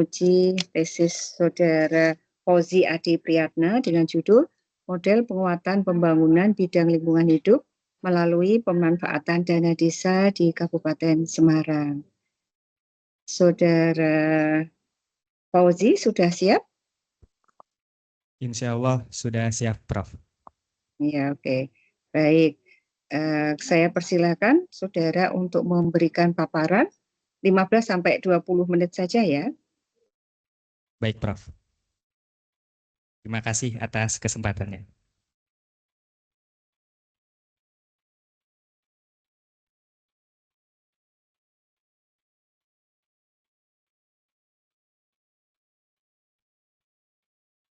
Uji tesis Saudara Fauzi Adi Priyatna dengan judul Model Penguatan Pembangunan Bidang Lingkungan Hidup melalui Pemanfaatan Dana Desa di Kabupaten Semarang. Saudara Fauzi sudah siap? Insya Allah sudah siap, Prof. Ya, oke. Baik. Saya persilakan Saudara untuk memberikan paparan 15-20 menit saja ya. Baik, Prof. Terima kasih atas kesempatannya.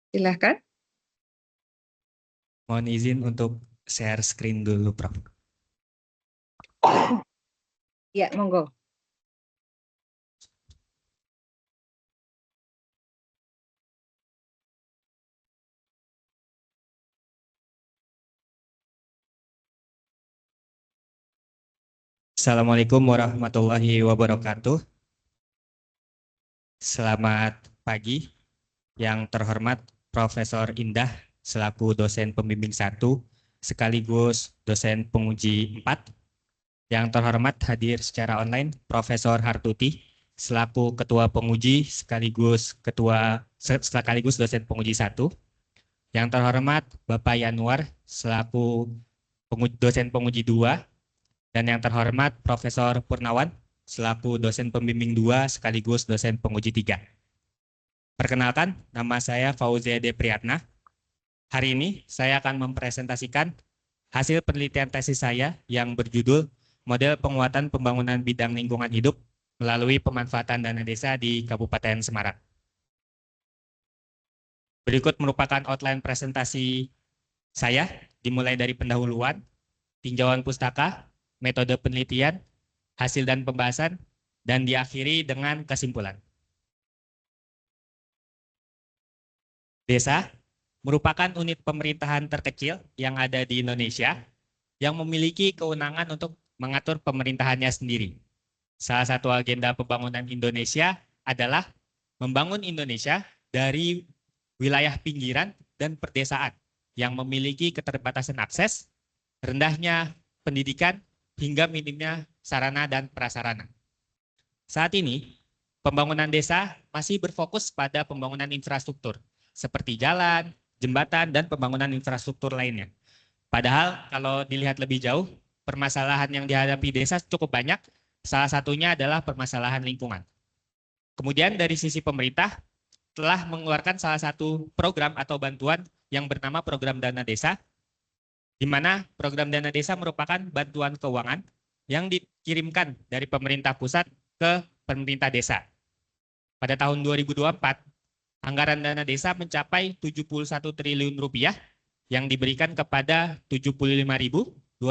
Silakan. Mohon izin untuk share screen dulu, Prof. Ya, monggo. Assalamualaikum warahmatullahi wabarakatuh. Selamat pagi, yang terhormat Profesor Indah selaku dosen pembimbing 1 sekaligus dosen penguji 4. Yang terhormat hadir secara online Profesor Hartuti selaku ketua penguji sekaligus dosen penguji 1. Yang terhormat Bapak Yanuar selaku dosen penguji 2. Dan yang terhormat Profesor Purnawan selaku dosen pembimbing 2 sekaligus dosen penguji 3. Perkenalkan, nama saya Fauzi Adi Priyatna. Hari ini saya akan mempresentasikan hasil penelitian tesis saya yang berjudul Model Penguatan Pembangunan Bidang Lingkungan Hidup melalui Pemanfaatan Dana Desa di Kabupaten Semarang. Berikut merupakan outline presentasi saya, dimulai dari pendahuluan, tinjauan pustaka, metode penelitian, hasil dan pembahasan, dan diakhiri dengan kesimpulan. Desa merupakan unit pemerintahan terkecil yang ada di Indonesia yang memiliki kewenangan untuk mengatur pemerintahannya sendiri. Salah satu agenda pembangunan Indonesia adalah membangun Indonesia dari wilayah pinggiran dan perdesaan yang memiliki keterbatasan akses, rendahnya pendidikan, hingga minimnya sarana dan prasarana. Saat ini, pembangunan desa masih berfokus pada pembangunan infrastruktur, seperti jalan, jembatan, dan pembangunan infrastruktur lainnya. Padahal kalau dilihat lebih jauh, permasalahan yang dihadapi desa cukup banyak, salah satunya adalah permasalahan lingkungan. Kemudian dari sisi pemerintah, telah mengeluarkan salah satu program atau bantuan yang bernama Program Dana Desa, di mana program dana desa merupakan bantuan keuangan yang dikirimkan dari pemerintah pusat ke pemerintah desa. Pada tahun 2024, anggaran dana desa mencapai 71 triliun rupiah yang diberikan kepada 75.265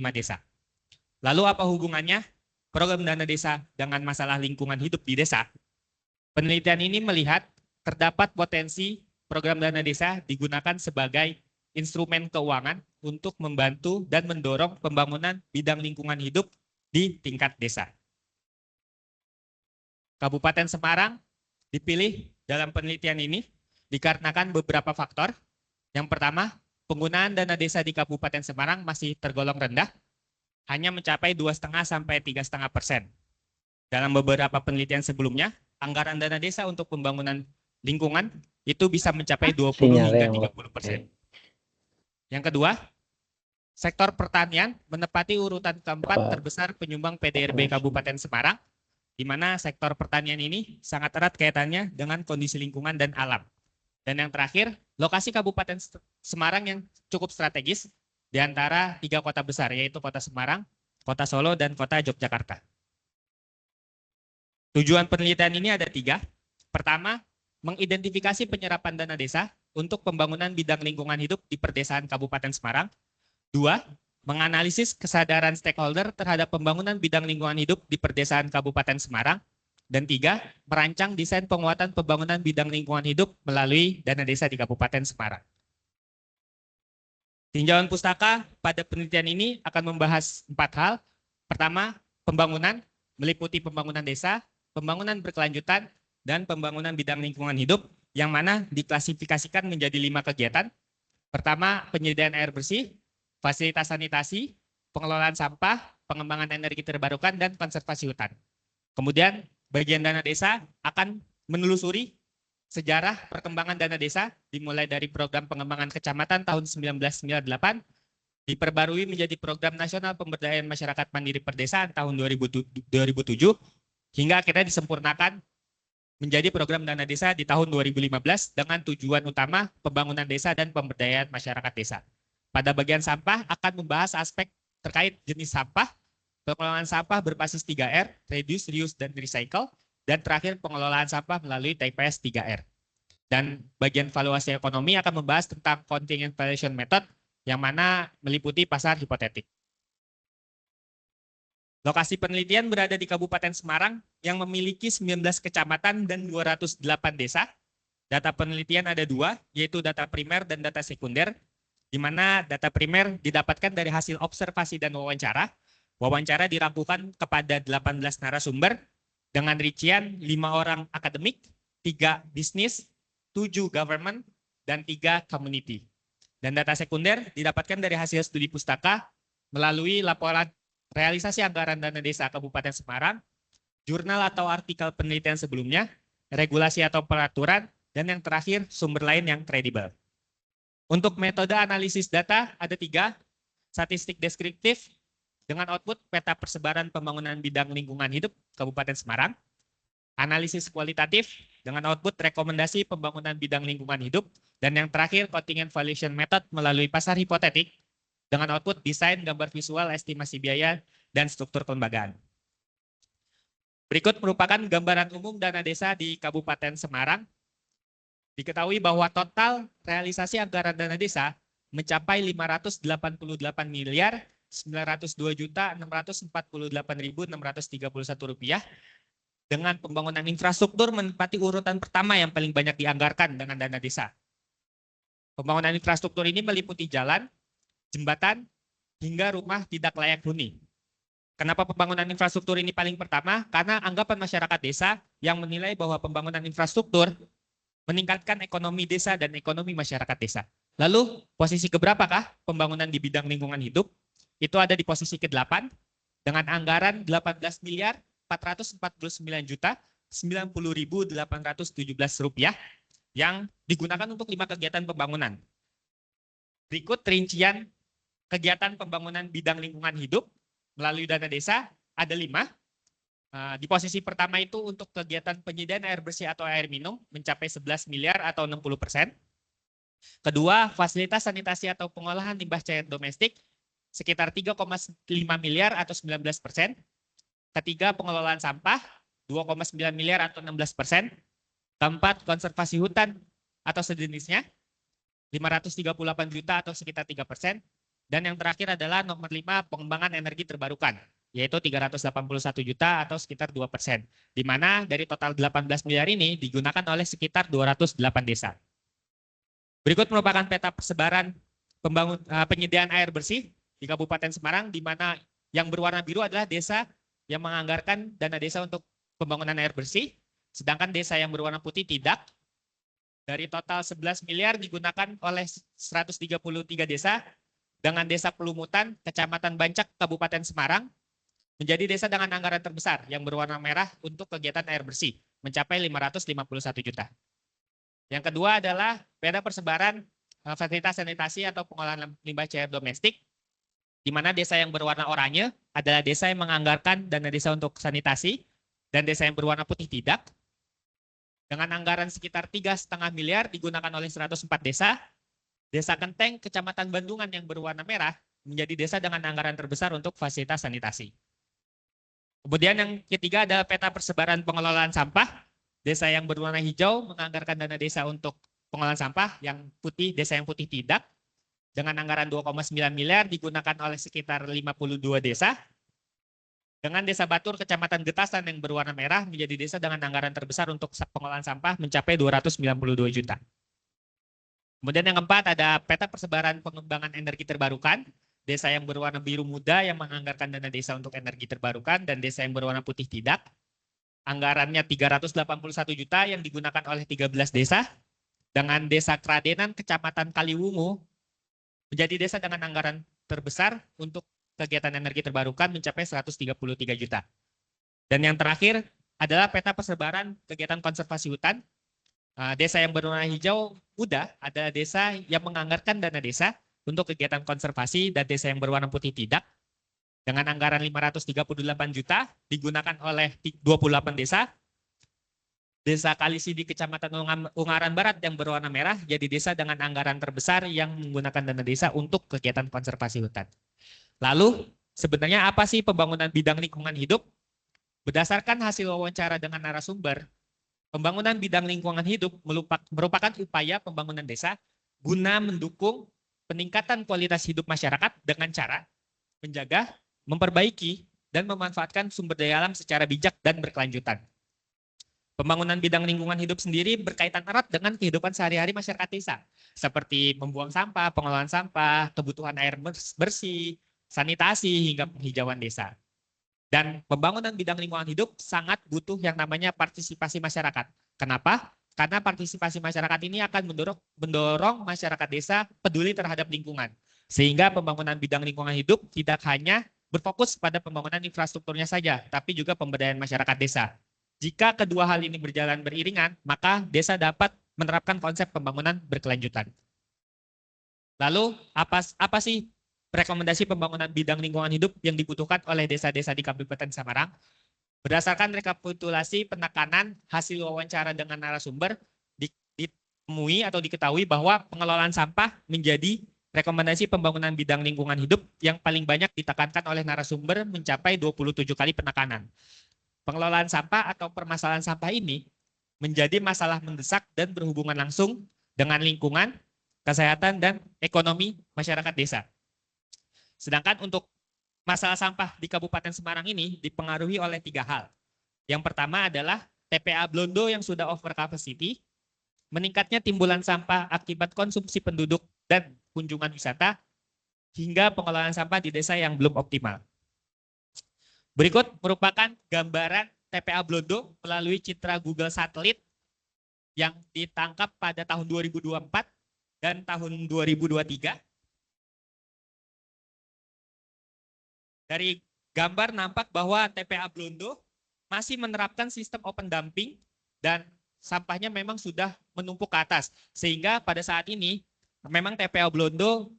desa. Lalu apa hubungannya program dana desa dengan masalah lingkungan hidup di desa? Penelitian ini melihat terdapat potensi program dana desa digunakan sebagai instrumen keuangan untuk membantu dan mendorong pembangunan bidang lingkungan hidup di tingkat desa. Kabupaten Semarang dipilih dalam penelitian ini dikarenakan beberapa faktor. Yang pertama, penggunaan dana desa di Kabupaten Semarang masih tergolong rendah, hanya mencapai 2,5 sampai 3,5%. Dalam beberapa penelitian sebelumnya, anggaran dana desa untuk pembangunan lingkungan itu bisa mencapai 20 hingga 30%. Yang kedua, sektor pertanian menempati urutan keempat terbesar penyumbang PDRB Kabupaten Semarang, di mana sektor pertanian ini sangat erat kaitannya dengan kondisi lingkungan dan alam. Dan yang terakhir, lokasi Kabupaten Semarang yang cukup strategis di antara 3 kota besar, yaitu Kota Semarang, Kota Solo, dan Kota Yogyakarta. Tujuan penelitian ini ada 3. Pertama, mengidentifikasi penyerapan dana desa untuk pembangunan bidang lingkungan hidup di perdesaan Kabupaten Semarang. 2, menganalisis kesadaran stakeholder terhadap pembangunan bidang lingkungan hidup di perdesaan Kabupaten Semarang. Dan 3, merancang desain penguatan pembangunan bidang lingkungan hidup melalui dana desa di Kabupaten Semarang. Tinjauan pustaka pada penelitian ini akan membahas 4 hal. Pertama, pembangunan meliputi pembangunan desa, pembangunan berkelanjutan, dan pembangunan bidang lingkungan hidup yang mana diklasifikasikan menjadi 5 kegiatan. Pertama, penyediaan air bersih, fasilitas sanitasi, pengelolaan sampah, pengembangan energi terbarukan, dan konservasi hutan. Kemudian, bagian dana desa akan menelusuri sejarah perkembangan dana desa dimulai dari program pengembangan kecamatan tahun 1998, diperbarui menjadi program nasional pemberdayaan masyarakat mandiri perdesaan tahun 2007, hingga akhirnya disempurnakan menjadi program dana desa di tahun 2015 dengan tujuan utama pembangunan desa dan pemberdayaan masyarakat desa. Pada bagian sampah akan membahas aspek terkait jenis sampah, pengelolaan sampah berbasis 3R, reduce, reuse, dan recycle, dan terakhir pengelolaan sampah melalui TPS 3R. Dan bagian valuasi ekonomi akan membahas tentang contingent valuation method yang mana meliputi pasar hipotetik. Lokasi penelitian berada di Kabupaten Semarang yang memiliki 19 kecamatan dan 208 desa. Data penelitian ada 2, yaitu data primer dan data sekunder, di mana data primer didapatkan dari hasil observasi dan wawancara. Wawancara dirangkukan kepada 18 narasumber dengan rincian 5 orang akademik, 3 bisnis, 7 government, dan 3 community. Dan data sekunder didapatkan dari hasil studi pustaka melalui laporan realisasi anggaran dana desa Kabupaten Semarang, jurnal atau artikel penelitian sebelumnya, regulasi atau peraturan, dan yang terakhir sumber lain yang kredibel. Untuk metode analisis data ada 3, statistik deskriptif dengan output peta persebaran pembangunan bidang lingkungan hidup Kabupaten Semarang, analisis kualitatif dengan output rekomendasi pembangunan bidang lingkungan hidup, dan yang terakhir contingent valuation method melalui pasar hipotetik dengan output desain, gambar visual, estimasi biaya, dan struktur kelembagaan. Berikut merupakan gambaran umum dana desa di Kabupaten Semarang. Diketahui bahwa total realisasi anggaran dana desa mencapai 588 miliar 902.648.631 rupiah, dengan pembangunan infrastruktur menempati urutan pertama yang paling banyak dianggarkan dengan dana desa. Pembangunan infrastruktur ini meliputi jalan, jembatan, hingga rumah tidak layak huni. Kenapa pembangunan infrastruktur ini paling pertama? Karena anggapan masyarakat desa yang menilai bahwa pembangunan infrastruktur meningkatkan ekonomi desa dan ekonomi masyarakat desa. Lalu posisi keberapakah pembangunan di bidang lingkungan hidup? Itu ada di posisi ke-8 dengan anggaran 18 miliar 449 juta 90.817 rupiah yang digunakan untuk 5 kegiatan pembangunan. Berikut rincian kegiatan pembangunan bidang lingkungan hidup melalui dana desa ada 5. Di posisi pertama itu untuk kegiatan penyediaan air bersih atau air minum mencapai 11 miliar atau 60%. Kedua, fasilitas sanitasi atau pengolahan limbah cair domestik sekitar 3,5 miliar atau 19%. Ketiga, pengelolaan sampah 2,9 miliar atau 16%. Keempat, konservasi hutan atau sejenisnya 538 juta atau sekitar 3%. Dan yang terakhir adalah nomor 5, pengembangan energi terbarukan, yaitu 381 juta atau sekitar 2%. Di mana dari total 18 miliar ini digunakan oleh sekitar 208 desa. Berikut merupakan peta persebaran penyediaan air bersih di Kabupaten Semarang, di mana yang berwarna biru adalah desa yang menganggarkan dana desa untuk pembangunan air bersih, sedangkan desa yang berwarna putih tidak. Dari total 11 miliar digunakan oleh 133 desa, dengan desa Pelumutan, Kecamatan Bancak, Kabupaten Semarang, menjadi desa dengan anggaran terbesar yang berwarna merah untuk kegiatan air bersih, mencapai 551 juta. Yang kedua adalah peta persebaran fasilitas sanitasi atau pengolahan limbah cair domestik, di mana desa yang berwarna oranye adalah desa yang menganggarkan dana desa untuk sanitasi, dan desa yang berwarna putih tidak. Dengan anggaran sekitar 3,5 miliar digunakan oleh 104 desa. Desa Kenteng, Kecamatan Bandungan yang berwarna merah menjadi desa dengan anggaran terbesar untuk fasilitas sanitasi. Kemudian yang ketiga adalah peta persebaran pengelolaan sampah. Desa yang berwarna hijau menganggarkan dana desa untuk pengelolaan sampah, yang putih, desa yang putih tidak. Dengan anggaran 2,9 miliar digunakan oleh sekitar 52 desa. Dengan desa Batur, Kecamatan Getasan yang berwarna merah menjadi desa dengan anggaran terbesar untuk pengelolaan sampah mencapai 292 juta. Kemudian yang keempat ada peta persebaran pengembangan energi terbarukan. Desa yang berwarna biru muda yang menganggarkan dana desa untuk energi terbarukan, dan desa yang berwarna putih tidak. anggarannya 381 juta yang digunakan oleh 13 desa, dengan Desa Kradenan, Kecamatan Kaliwungu, menjadi desa dengan anggaran terbesar untuk kegiatan energi terbarukan mencapai 133 juta. Dan yang terakhir adalah peta persebaran kegiatan konservasi hutan. Desa yang berwarna hijau muda adalah desa yang menganggarkan dana desa untuk kegiatan konservasi, dan desa yang berwarna putih tidak. Dengan anggaran 538 juta digunakan oleh 28 desa. Desa Kalisi di Kecamatan Ungaran Barat yang berwarna merah jadi desa dengan anggaran terbesar yang menggunakan dana desa untuk kegiatan konservasi hutan. Lalu sebenarnya apa sih pembangunan bidang lingkungan hidup? Berdasarkan hasil wawancara dengan narasumber, pembangunan bidang lingkungan hidup merupakan upaya pembangunan desa guna mendukung peningkatan kualitas hidup masyarakat dengan cara menjaga, memperbaiki, dan memanfaatkan sumber daya alam secara bijak dan berkelanjutan. Pembangunan bidang lingkungan hidup sendiri berkaitan erat dengan kehidupan sehari-hari masyarakat desa, seperti membuang sampah, pengelolaan sampah, kebutuhan air bersih, sanitasi, hingga penghijauan desa. Dan pembangunan bidang lingkungan hidup sangat butuh yang namanya partisipasi masyarakat. Kenapa? Karena partisipasi masyarakat ini akan mendorong masyarakat desa peduli terhadap lingkungan. Sehingga pembangunan bidang lingkungan hidup tidak hanya berfokus pada pembangunan infrastrukturnya saja, tapi juga pemberdayaan masyarakat desa. Jika kedua hal ini berjalan beriringan, maka desa dapat menerapkan konsep pembangunan berkelanjutan. Lalu apa sih rekomendasi pembangunan bidang lingkungan hidup yang dibutuhkan oleh desa-desa di Kabupaten Samarang? Berdasarkan rekapitulasi penekanan hasil wawancara dengan narasumber, ditemui atau diketahui bahwa pengelolaan sampah menjadi rekomendasi pembangunan bidang lingkungan hidup yang paling banyak ditekankan oleh narasumber, mencapai 27 kali penekanan. Pengelolaan sampah atau permasalahan sampah ini menjadi masalah mendesak dan berhubungan langsung dengan lingkungan, kesehatan, dan ekonomi masyarakat desa. Sedangkan untuk masalah sampah di Kabupaten Semarang ini dipengaruhi oleh 3 hal. Yang pertama adalah TPA Blondo yang sudah over capacity, meningkatnya timbulan sampah akibat konsumsi penduduk dan kunjungan wisata, hingga pengelolaan sampah di desa yang belum optimal. Berikut merupakan gambaran TPA Blondo melalui citra Google Satelit yang ditangkap pada tahun 2024 dan tahun 2023. Dari gambar nampak bahwa TPA Blondo masih menerapkan sistem open dumping dan sampahnya memang sudah menumpuk ke atas. Sehingga pada saat ini memang TPA Blondo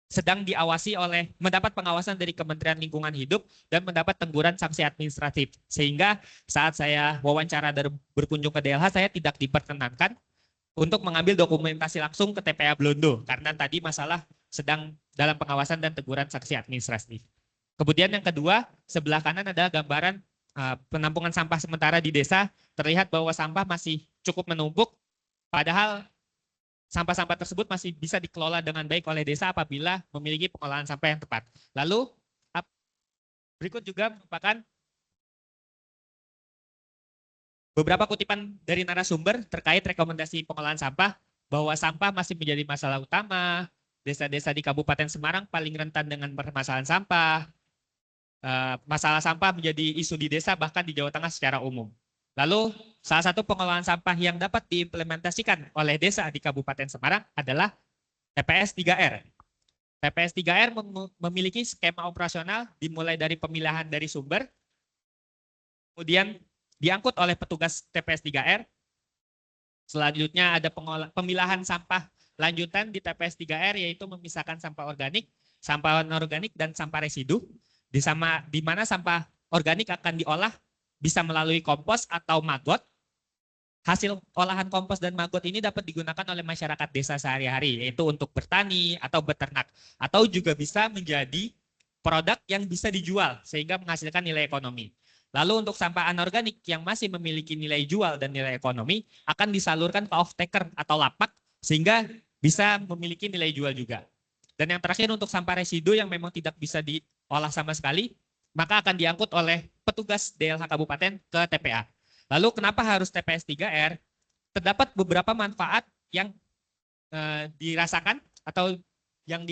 sedang diawasi mendapat pengawasan dari Kementerian Lingkungan Hidup dan mendapat teguran sanksi administratif. Sehingga saat saya wawancara dan berkunjung ke DLH, saya tidak diperkenankan untuk mengambil dokumentasi langsung ke TPA Blondo karena tadi masalah sedang dalam pengawasan dan teguran sanksi administratif. Kemudian yang kedua, sebelah kanan adalah gambaran penampungan sampah sementara di desa. Terlihat bahwa sampah masih cukup menumpuk, padahal sampah-sampah tersebut masih bisa dikelola dengan baik oleh desa apabila memiliki pengolahan sampah yang tepat. Lalu berikut juga merupakan beberapa kutipan dari narasumber terkait rekomendasi pengolahan sampah, bahwa sampah masih menjadi masalah utama, desa-desa di Kabupaten Semarang paling rentan dengan permasalahan sampah, masalah sampah menjadi isu di desa bahkan di Jawa Tengah secara umum. Lalu salah satu pengolahan sampah yang dapat diimplementasikan oleh desa di Kabupaten Semarang adalah TPS 3R. TPS 3R memiliki skema operasional dimulai dari pemilahan dari sumber, kemudian diangkut oleh petugas TPS 3R. Selanjutnya ada pemilahan sampah lanjutan di TPS 3R, yaitu memisahkan sampah organik, sampah anorganik, dan sampah residu. Di mana sampah organik akan diolah bisa melalui kompos atau maggot. Hasil olahan kompos dan maggot ini dapat digunakan oleh masyarakat desa sehari-hari, yaitu untuk bertani atau beternak, atau juga bisa menjadi produk yang bisa dijual sehingga menghasilkan nilai ekonomi. Lalu untuk sampah anorganik yang masih memiliki nilai jual dan nilai ekonomi akan disalurkan ke off-taker atau lapak sehingga bisa memiliki nilai jual juga. Dan yang terakhir untuk sampah residu yang memang tidak bisa diolah sama sekali, maka akan diangkut oleh petugas DLH Kabupaten ke TPA. Lalu kenapa harus TPS 3R? Terdapat beberapa manfaat yang dirasakan atau yang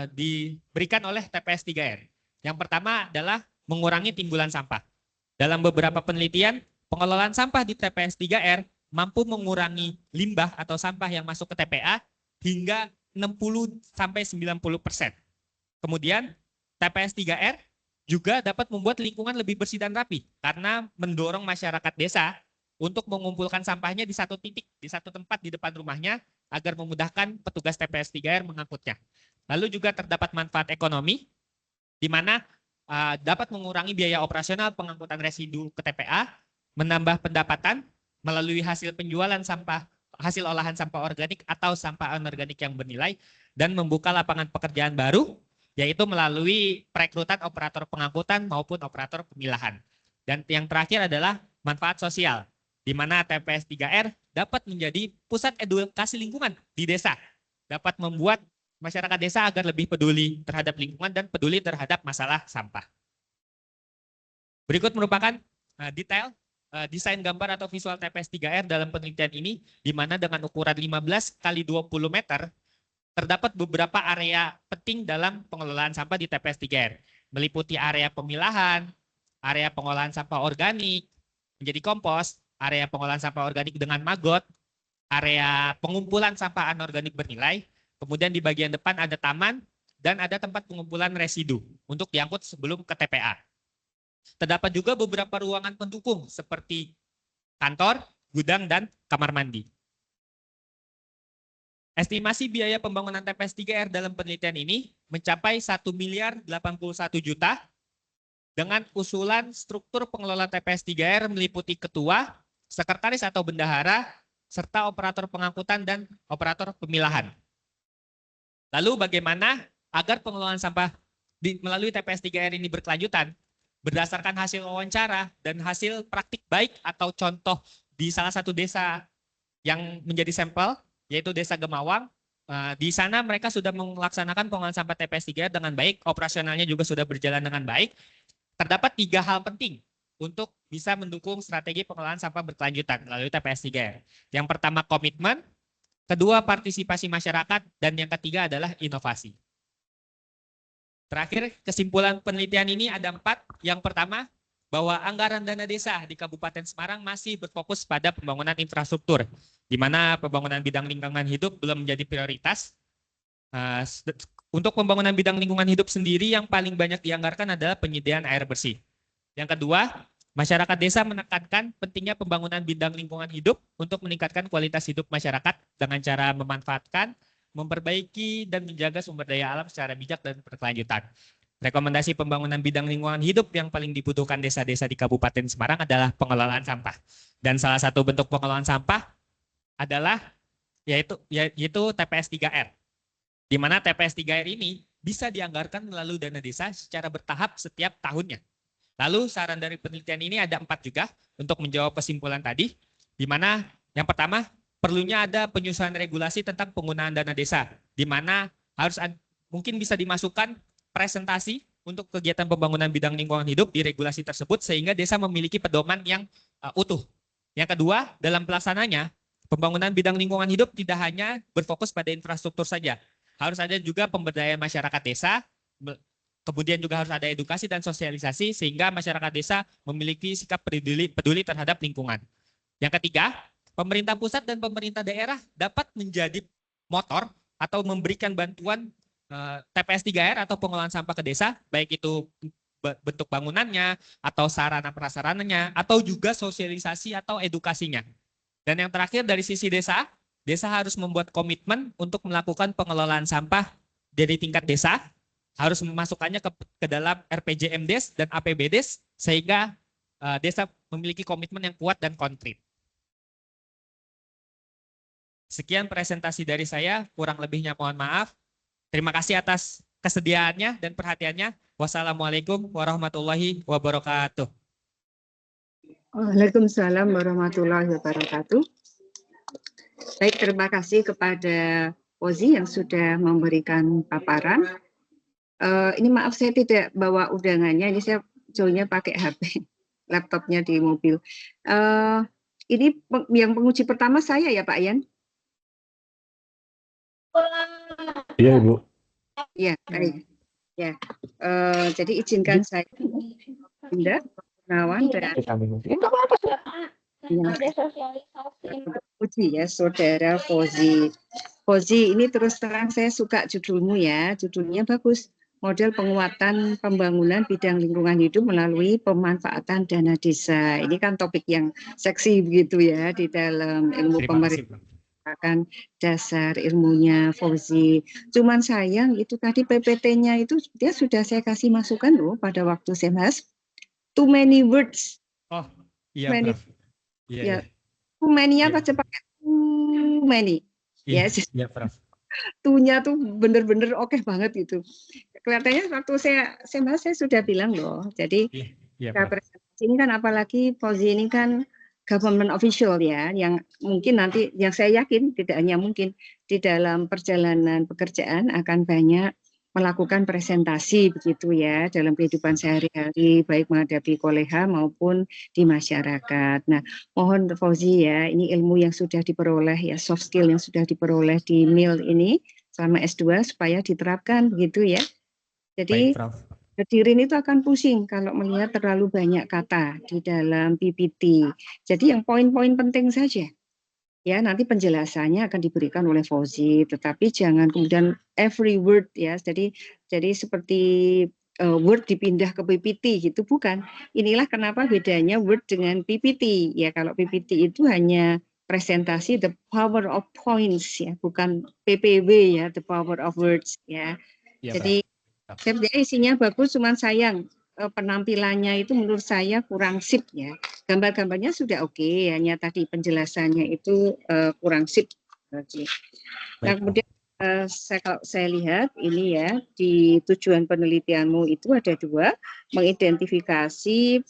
diberikan oleh TPS 3R. Yang pertama adalah mengurangi timbulan sampah. Dalam beberapa penelitian, pengelolaan sampah di TPS 3R mampu mengurangi limbah atau sampah yang masuk ke TPA hingga 60-90%. Kemudian TPS 3R juga dapat membuat lingkungan lebih bersih dan rapi karena mendorong masyarakat desa untuk mengumpulkan sampahnya di satu titik, di satu tempat di depan rumahnya agar memudahkan petugas TPS 3R mengangkutnya. Lalu juga terdapat manfaat ekonomi di mana dapat mengurangi biaya operasional pengangkutan residu ke TPA, menambah pendapatan melalui hasil penjualan sampah, hasil olahan sampah organik atau sampah anorganik yang bernilai, dan membuka lapangan pekerjaan baru, yaitu melalui perekrutan operator pengangkutan maupun operator pemilahan. Dan yang terakhir adalah manfaat sosial, di mana TPS 3R dapat menjadi pusat edukasi lingkungan di desa, dapat membuat masyarakat desa agar lebih peduli terhadap lingkungan dan peduli terhadap masalah sampah. Berikut merupakan detail desain gambar atau visual TPS 3R dalam penelitian ini, di mana dengan ukuran 15 kali 20 meter, terdapat beberapa area penting dalam pengelolaan sampah di TPS 3R, meliputi area pemilahan, area pengolahan sampah organik menjadi kompos, area pengolahan sampah organik dengan maggot, area pengumpulan sampah anorganik bernilai, kemudian di bagian depan ada taman, dan ada tempat pengumpulan residu untuk diangkut sebelum ke TPA. Terdapat juga beberapa ruangan pendukung seperti kantor, gudang, dan kamar mandi. Estimasi biaya pembangunan TPS 3R dalam penelitian ini mencapai 1.081 juta dengan usulan struktur pengelola TPS 3R meliputi ketua, sekretaris atau bendahara, serta operator pengangkutan dan operator pemilahan. Lalu bagaimana agar pengelolaan sampah melalui TPS 3R ini berkelanjutan? Berdasarkan hasil wawancara dan hasil praktik baik atau contoh di salah satu desa yang menjadi sampel, yaitu Desa Gemawang. Di sana mereka sudah melaksanakan pengolahan sampah TPS 3R dengan baik, operasionalnya juga sudah berjalan dengan baik. Terdapat 3 hal penting untuk bisa mendukung strategi pengelolaan sampah berkelanjutan melalui TPS 3R. Yang pertama komitmen, kedua partisipasi masyarakat, dan yang ketiga adalah inovasi. Terakhir, kesimpulan penelitian ini ada 4. Yang pertama, bahwa anggaran dana desa di Kabupaten Semarang masih berfokus pada pembangunan infrastruktur, di mana pembangunan bidang lingkungan hidup belum menjadi prioritas. Untuk pembangunan bidang lingkungan hidup sendiri yang paling banyak dianggarkan adalah penyediaan air bersih. Yang kedua, masyarakat desa menekankan pentingnya pembangunan bidang lingkungan hidup untuk meningkatkan kualitas hidup masyarakat dengan cara memanfaatkan, memperbaiki, dan menjaga sumber daya alam secara bijak dan berkelanjutan. Rekomendasi pembangunan bidang lingkungan hidup yang paling dibutuhkan desa-desa di Kabupaten Semarang adalah pengelolaan sampah. Dan salah satu bentuk pengelolaan sampah adalah yaitu TPS 3R. Di mana TPS 3R ini bisa dianggarkan melalui dana desa secara bertahap setiap tahunnya. Lalu saran dari penelitian ini ada 4 juga untuk menjawab kesimpulan tadi, di mana yang pertama perlunya ada penyusunan regulasi tentang penggunaan dana desa, di mana harus mungkin bisa dimasukkan presentasi untuk kegiatan pembangunan bidang lingkungan hidup di regulasi tersebut sehingga desa memiliki pedoman yang utuh. Yang kedua, dalam pelaksananya, pembangunan bidang lingkungan hidup tidak hanya berfokus pada infrastruktur saja, harus ada juga pemberdayaan masyarakat desa, kemudian juga harus ada edukasi dan sosialisasi sehingga masyarakat desa memiliki sikap peduli terhadap lingkungan. Yang ketiga, pemerintah pusat dan pemerintah daerah dapat menjadi motor atau memberikan bantuan TPS 3R atau pengelolaan sampah ke desa, baik itu bentuk bangunannya atau sarana prasarananya atau juga sosialisasi atau edukasinya. Dan yang terakhir dari sisi desa, desa harus membuat komitmen untuk melakukan pengelolaan sampah dari tingkat desa, harus memasukkannya ke dalam RPJMDes dan APBDes sehingga desa memiliki komitmen yang kuat dan konkret. Sekian presentasi dari saya, kurang lebihnya mohon maaf. Terima kasih atas kesediaannya dan perhatiannya. Wassalamualaikum warahmatullahi wabarakatuh. Waalaikumsalam warahmatullahi wabarakatuh. Baik, terima kasih kepada Ozi yang sudah memberikan paparan. Ini maaf saya tidak bawa undangannya, ini saya joinnya pakai HP, laptopnya di mobil. Ini yang penguji pertama saya ya Pak Yan? Iya Ibu. Ya, baik. Ya, jadi izinkan saya, Bunda, Gunawan dan Enggak apa-apa sih. yang Ada sosialisasi. Puji ya, Saudara Fauzi. Fauzi, ini terus terang saya suka judulmu ya, judulnya bagus. Model penguatan pembangunan bidang lingkungan hidup melalui pemanfaatan dana desa. Ini kan topik yang seksi begitu ya di dalam ilmu Terima kasih, Prof. pemerintahan dasar ilmunya Fauzi. Cuman sayang itu tadi PPT-nya itu dia sudah saya kasih masukan loh pada waktu Semas. Too many words. Oh, iya, Many. Prof. Iya, Ya. iya. Too many Iya. apa pakai too many. Iya, Yes. iya, Prof. Tunya tuh bener-bener oke banget gitu. Kelihatannya waktu saya bahas saya sudah bilang loh. Jadi Iya, iya, kita Prof. presentasi ini kan apalagi Fauzi ini kan government official ya, yang mungkin nanti yang saya yakin tidak hanya mungkin di dalam perjalanan pekerjaan akan banyak melakukan presentasi begitu ya dalam kehidupan sehari-hari baik menghadapi koleha maupun di masyarakat. Nah, mohon Fauzi ya, ini ilmu yang sudah diperoleh ya, soft skill yang sudah diperoleh di MIL ini selama S2 supaya diterapkan begitu ya. Jadi Baik, Prof. hadirin itu akan pusing kalau melihat terlalu banyak kata di dalam PPT. Jadi yang poin-poin penting saja. Ya, nanti penjelasannya akan diberikan oleh Fauzi, tetapi jangan kemudian every word ya. Jadi seperti word dipindah ke PPT gitu, bukan. Inilah kenapa bedanya word dengan PPT. Ya, kalau PPT itu hanya presentasi the power of points ya, bukan PPW ya, the power of words ya. Iya, Jadi Prof. sebenarnya isinya bagus, cuman sayang penampilannya itu menurut saya kurang sip ya. Gambar-gambarnya sudah oke, hanya tadi penjelasannya itu kurang sip. Oke. Nah, Baik, Prof. kemudian kalau saya lihat ini ya di tujuan penelitianmu itu ada 2, mengidentifikasi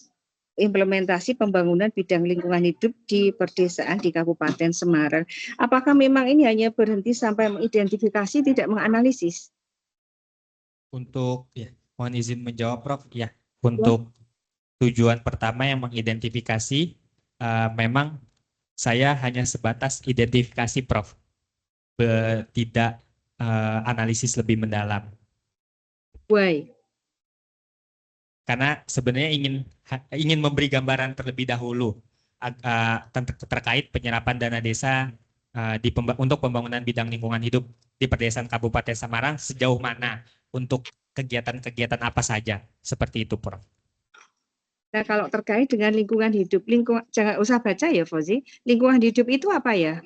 implementasi pembangunan bidang lingkungan hidup di perdesaan di Kabupaten Semarang. Apakah memang ini hanya berhenti sampai mengidentifikasi, tidak menganalisis? Untuk ya, mohon izin menjawab, Prof. Ya, untuk tujuan pertama yang mengidentifikasi, memang saya hanya sebatas identifikasi, Prof. Tidak analisis lebih mendalam. Why? Karena sebenarnya ingin memberi gambaran terlebih dahulu terkait penyerapan dana desa untuk pembangunan bidang lingkungan hidup di perdesaan Kabupaten Semarang sejauh mana, untuk kegiatan-kegiatan apa saja, seperti itu, Prof. Nah, kalau terkait dengan lingkungan hidup, jangan usah baca ya, Fauzi. Lingkungan hidup itu apa ya?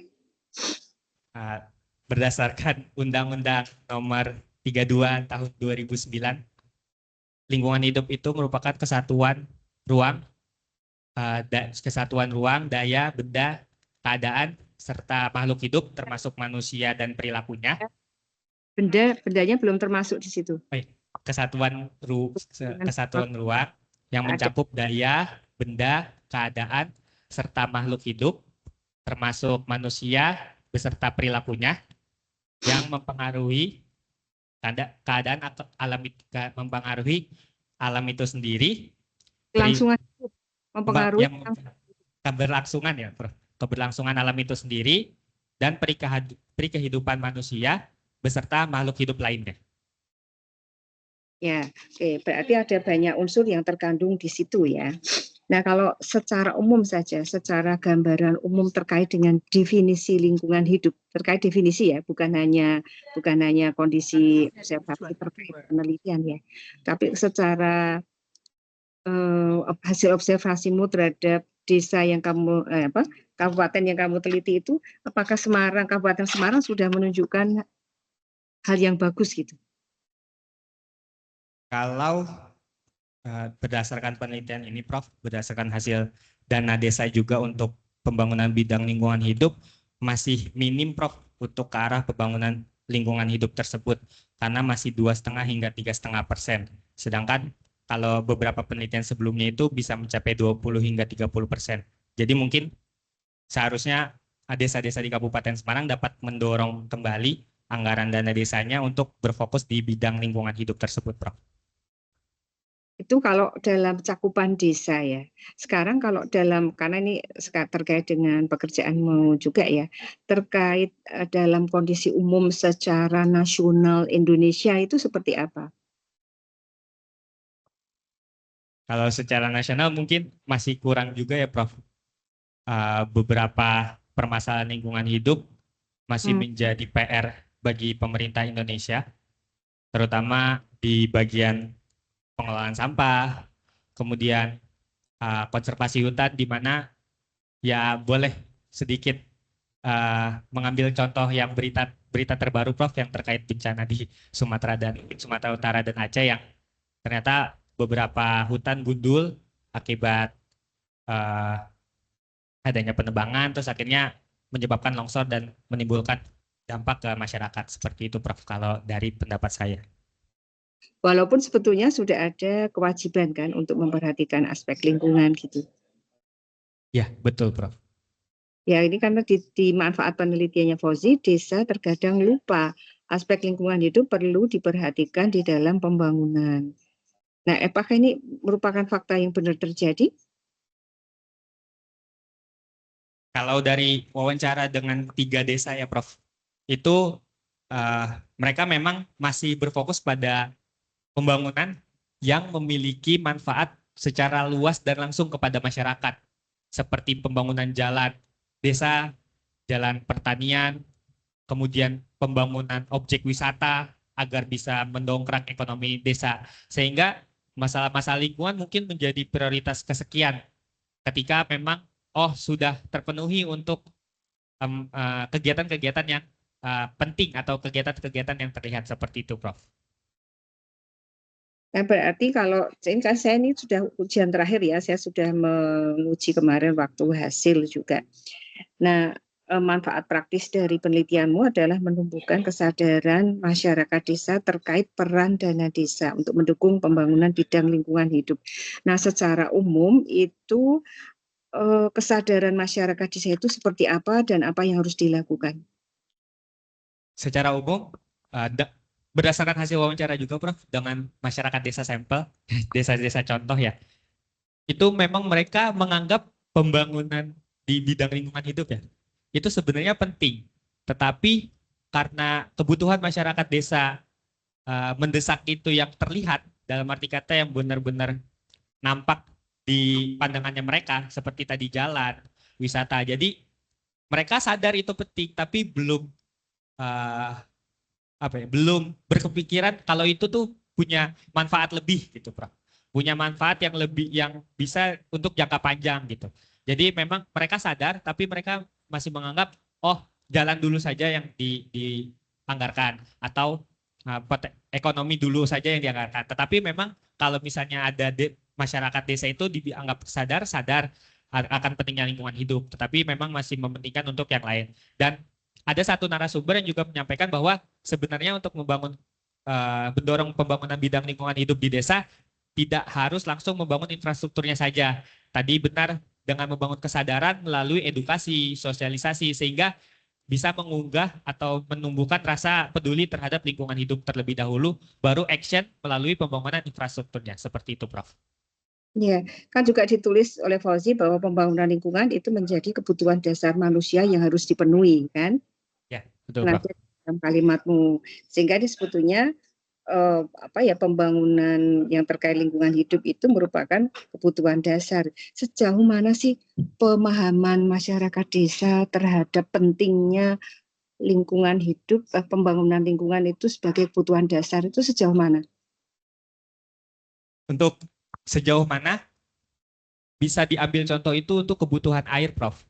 Berdasarkan Undang-Undang Nomor 32 Tahun 2009, lingkungan hidup itu merupakan kesatuan ruang, daya, benda, keadaan, serta makhluk hidup termasuk manusia dan perilakunya. Bendanya belum termasuk di situ. Kesatuan ruang yang mencakup daya, benda, keadaan, serta makhluk hidup termasuk manusia beserta perilakunya yang mempengaruhi keadaan atau mempengaruhi alam itu sendiri. Kelangsungan hidup mempengaruhi keberlangsungan ya, Prof. Keberlangsungan alam itu sendiri dan kehidupan manusia beserta makhluk hidup lainnya. Ya, oke. Berarti ada banyak unsur yang terkandung di situ ya. Nah, kalau secara umum saja, secara gambaran umum terkait dengan definisi lingkungan hidup, terkait definisi ya, bukan hanya kondisi observasi terkait penelitian ya, tapi secara hasil observasimu terhadap desa yang kamu kabupaten yang kamu teliti itu, apakah Kabupaten Semarang sudah menunjukkan hal yang bagus gitu? Kalau berdasarkan penelitian ini, Prof, berdasarkan hasil dana desa juga untuk pembangunan bidang lingkungan hidup, masih minim, Prof, untuk ke arah pembangunan lingkungan hidup tersebut, karena masih 2,5 hingga 3,5%. Sedangkan kalau beberapa penelitian sebelumnya itu bisa mencapai 20 hingga 30%. Jadi mungkin seharusnya desa-desa di Kabupaten Semarang dapat mendorong kembali anggaran dana desanya untuk berfokus di bidang lingkungan hidup tersebut, Prof. Itu kalau dalam cakupan desa ya. Sekarang kalau karena ini terkait dengan pekerjaanmu juga ya, terkait dalam kondisi umum secara nasional Indonesia itu seperti apa? Kalau secara nasional mungkin masih kurang juga ya, Prof. Beberapa permasalahan lingkungan hidup masih menjadi PR bagi pemerintah Indonesia, terutama di bagian pengelolaan sampah, kemudian konservasi hutan, di mana ya boleh sedikit mengambil contoh yang berita terbaru, Prof, yang terkait bencana di Sumatera Utara dan Aceh, yang ternyata beberapa hutan gundul akibat adanya penebangan, terus akhirnya menyebabkan longsor dan menimbulkan dampak ke masyarakat. Seperti itu, Prof, kalau dari pendapat saya. Walaupun sebetulnya sudah ada kewajiban kan untuk memperhatikan aspek lingkungan gitu. Ya, betul, Prof. Ya, ini karena di manfaat penelitiannya Fauzi, desa terkadang lupa aspek lingkungan hidup perlu diperhatikan di dalam pembangunan. Nah, apakah ini merupakan fakta yang benar terjadi? Kalau dari wawancara dengan 3 desa ya, Prof, itu mereka memang masih berfokus pada pembangunan yang memiliki manfaat secara luas dan langsung kepada masyarakat, seperti pembangunan jalan desa, jalan pertanian, kemudian pembangunan objek wisata agar bisa mendongkrak ekonomi desa. Sehingga masalah-masalah lingkungan mungkin menjadi prioritas kesekian ketika memang sudah terpenuhi untuk kegiatan-kegiatan yang penting atau kegiatan-kegiatan yang terlihat seperti itu, Prof. Nah, berarti kalau saya ini sudah ujian terakhir ya, saya sudah menguji kemarin waktu hasil juga. Nah, manfaat praktis dari penelitianmu adalah menumbuhkan kesadaran masyarakat desa terkait peran dana desa untuk mendukung pembangunan bidang lingkungan hidup. Nah, secara umum itu kesadaran masyarakat desa itu seperti apa dan apa yang harus dilakukan? Secara umum, berdasarkan hasil wawancara juga, Prof, dengan masyarakat desa sampel, desa-desa contoh ya, itu memang mereka menganggap pembangunan di bidang lingkungan hidup ya, itu sebenarnya penting. Tetapi karena kebutuhan masyarakat desa mendesak itu yang terlihat, dalam arti kata yang benar-benar nampak di pandangannya mereka, seperti tadi jalan, wisata. Jadi mereka sadar itu penting, tapi belum belum berkepikiran kalau itu tuh punya manfaat lebih gitu, Prof. Punya manfaat yang lebih, yang bisa untuk jangka panjang gitu. Jadi memang mereka sadar, tapi mereka masih menganggap jalan dulu saja yang dianggarkan, atau ekonomi dulu saja yang dianggarkan. Tetapi memang kalau misalnya ada masyarakat desa itu dianggap sadar akan pentingnya lingkungan hidup, tetapi memang masih mementingkan untuk yang lain. Dan ada satu narasumber yang juga menyampaikan bahwa sebenarnya untuk mendorong pembangunan bidang lingkungan hidup di desa tidak harus langsung membangun infrastrukturnya saja. Tadi benar, dengan membangun kesadaran melalui edukasi, sosialisasi, sehingga bisa mengunggah atau menumbuhkan rasa peduli terhadap lingkungan hidup terlebih dahulu, baru action melalui pembangunan infrastrukturnya. Seperti itu, Prof. Ya, kan juga ditulis oleh Fauzi bahwa pembangunan lingkungan itu menjadi kebutuhan dasar manusia yang harus dipenuhi, kan? Ya, betul, Prof. Dalam kalimatmu, sehingga ini sebetulnya pembangunan yang terkait lingkungan hidup itu merupakan kebutuhan dasar. Sejauh mana sih pemahaman masyarakat desa terhadap pentingnya lingkungan hidup, pembangunan lingkungan itu sebagai kebutuhan dasar itu sejauh mana? Untuk sejauh mana bisa diambil contoh itu untuk kebutuhan air, Prof.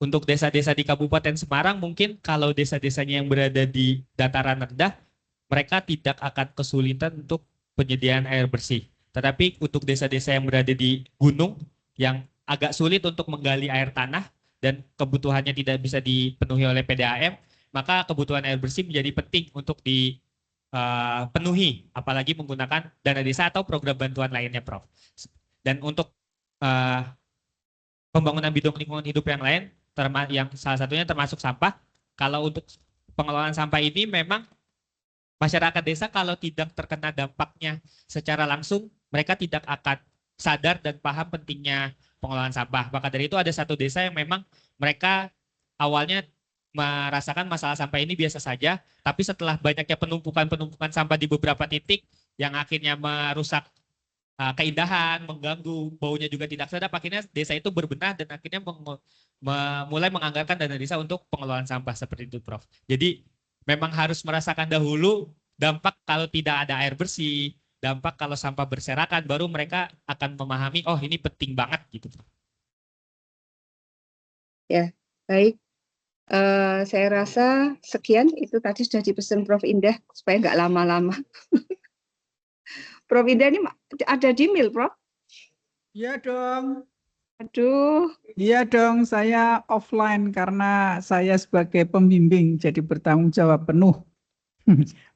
Untuk desa-desa di Kabupaten Semarang, mungkin kalau desa-desanya yang berada di dataran rendah, mereka tidak akan kesulitan untuk penyediaan air bersih. Tetapi untuk desa-desa yang berada di gunung, yang agak sulit untuk menggali air tanah dan kebutuhannya tidak bisa dipenuhi oleh PDAM, maka kebutuhan air bersih menjadi penting untuk dipenuhi, apalagi menggunakan dana desa atau program bantuan lainnya, Prof. Dan untuk pembangunan bidang lingkungan hidup yang lain, yang salah satunya termasuk sampah. Kalau untuk pengelolaan sampah ini memang masyarakat desa kalau tidak terkena dampaknya secara langsung, mereka tidak akan sadar dan paham pentingnya pengelolaan sampah. Maka dari itu ada satu desa yang memang mereka awalnya merasakan masalah sampah ini biasa saja, tapi setelah banyaknya penumpukan sampah di beberapa titik yang akhirnya merusak keindahan, mengganggu, baunya juga tidak sedap. Akhirnya desa itu berbenah dan akhirnya mulai menganggarkan dana desa untuk pengelolaan sampah seperti itu, Prof. Jadi memang harus merasakan dahulu dampak kalau tidak ada air bersih, dampak kalau sampah berserakan, baru mereka akan memahami, oh ini penting banget gitu. Ya, baik. Saya rasa sekian itu tadi sudah dipesan Prof. Indah supaya nggak lama-lama. Prof. Indah ini ada di mail, Prof? Iya dong. Aduh. Iya dong, saya offline karena saya sebagai pembimbing jadi bertanggung jawab penuh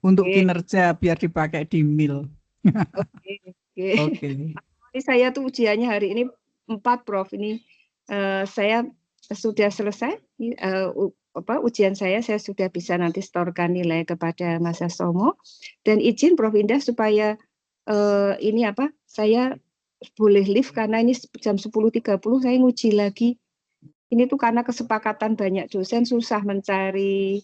untuk kinerja biar dipakai di mail. Oke. Ini saya tuh ujiannya hari ini 4, Prof. Ini saya sudah selesai ujian saya sudah bisa nanti setorkan nilai kepada Mas Sasomo dan izin Prof. Indah supaya saya boleh live karena ini jam 10.30 saya nguji lagi. Ini tuh karena kesepakatan banyak dosen susah mencari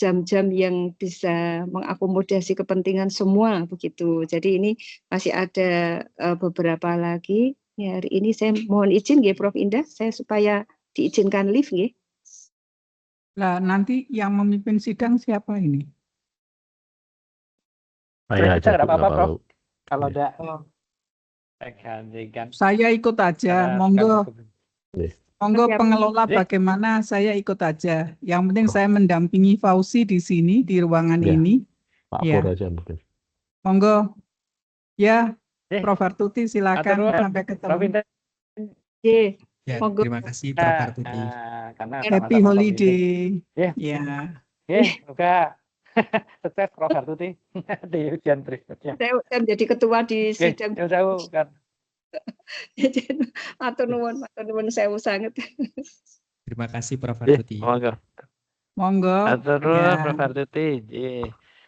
jam-jam yang bisa mengakomodasi kepentingan semua begitu. Jadi ini masih ada beberapa lagi. Ya, hari ini saya mohon izin ya Prof. Indah, saya supaya diizinkan live ya. Nah, nanti yang memimpin sidang siapa ini? Saya aja, apa-apa, Prof. Kalau Ya. ada saya gantikan. Saya ikut aja, monggo. Monggo Siap. pengelola bagaimana saya ikut aja. Yang penting saya mendampingi Fauzi di sini di ruangan Ya. ini. Pak Ya. Pur aja mungkin. Monggo. Ya, Eh, Prof. Artuti silakan Atur, sampai Prof. ketemu. Indah. Ya, Monggo. terima kasih Prof. Artuti. Karena Happy sama-sama holiday. Ya. Ya. Semoga sukses Prof. Artuti di ujian berikutnya. Saya menjadi ketua di sidang. Jauh-jauh kan. Matur nuwun sewu sanget. Terima kasih Prof. Artuti. Monggo. Monggo. Atur Ya. Prof. Artuti.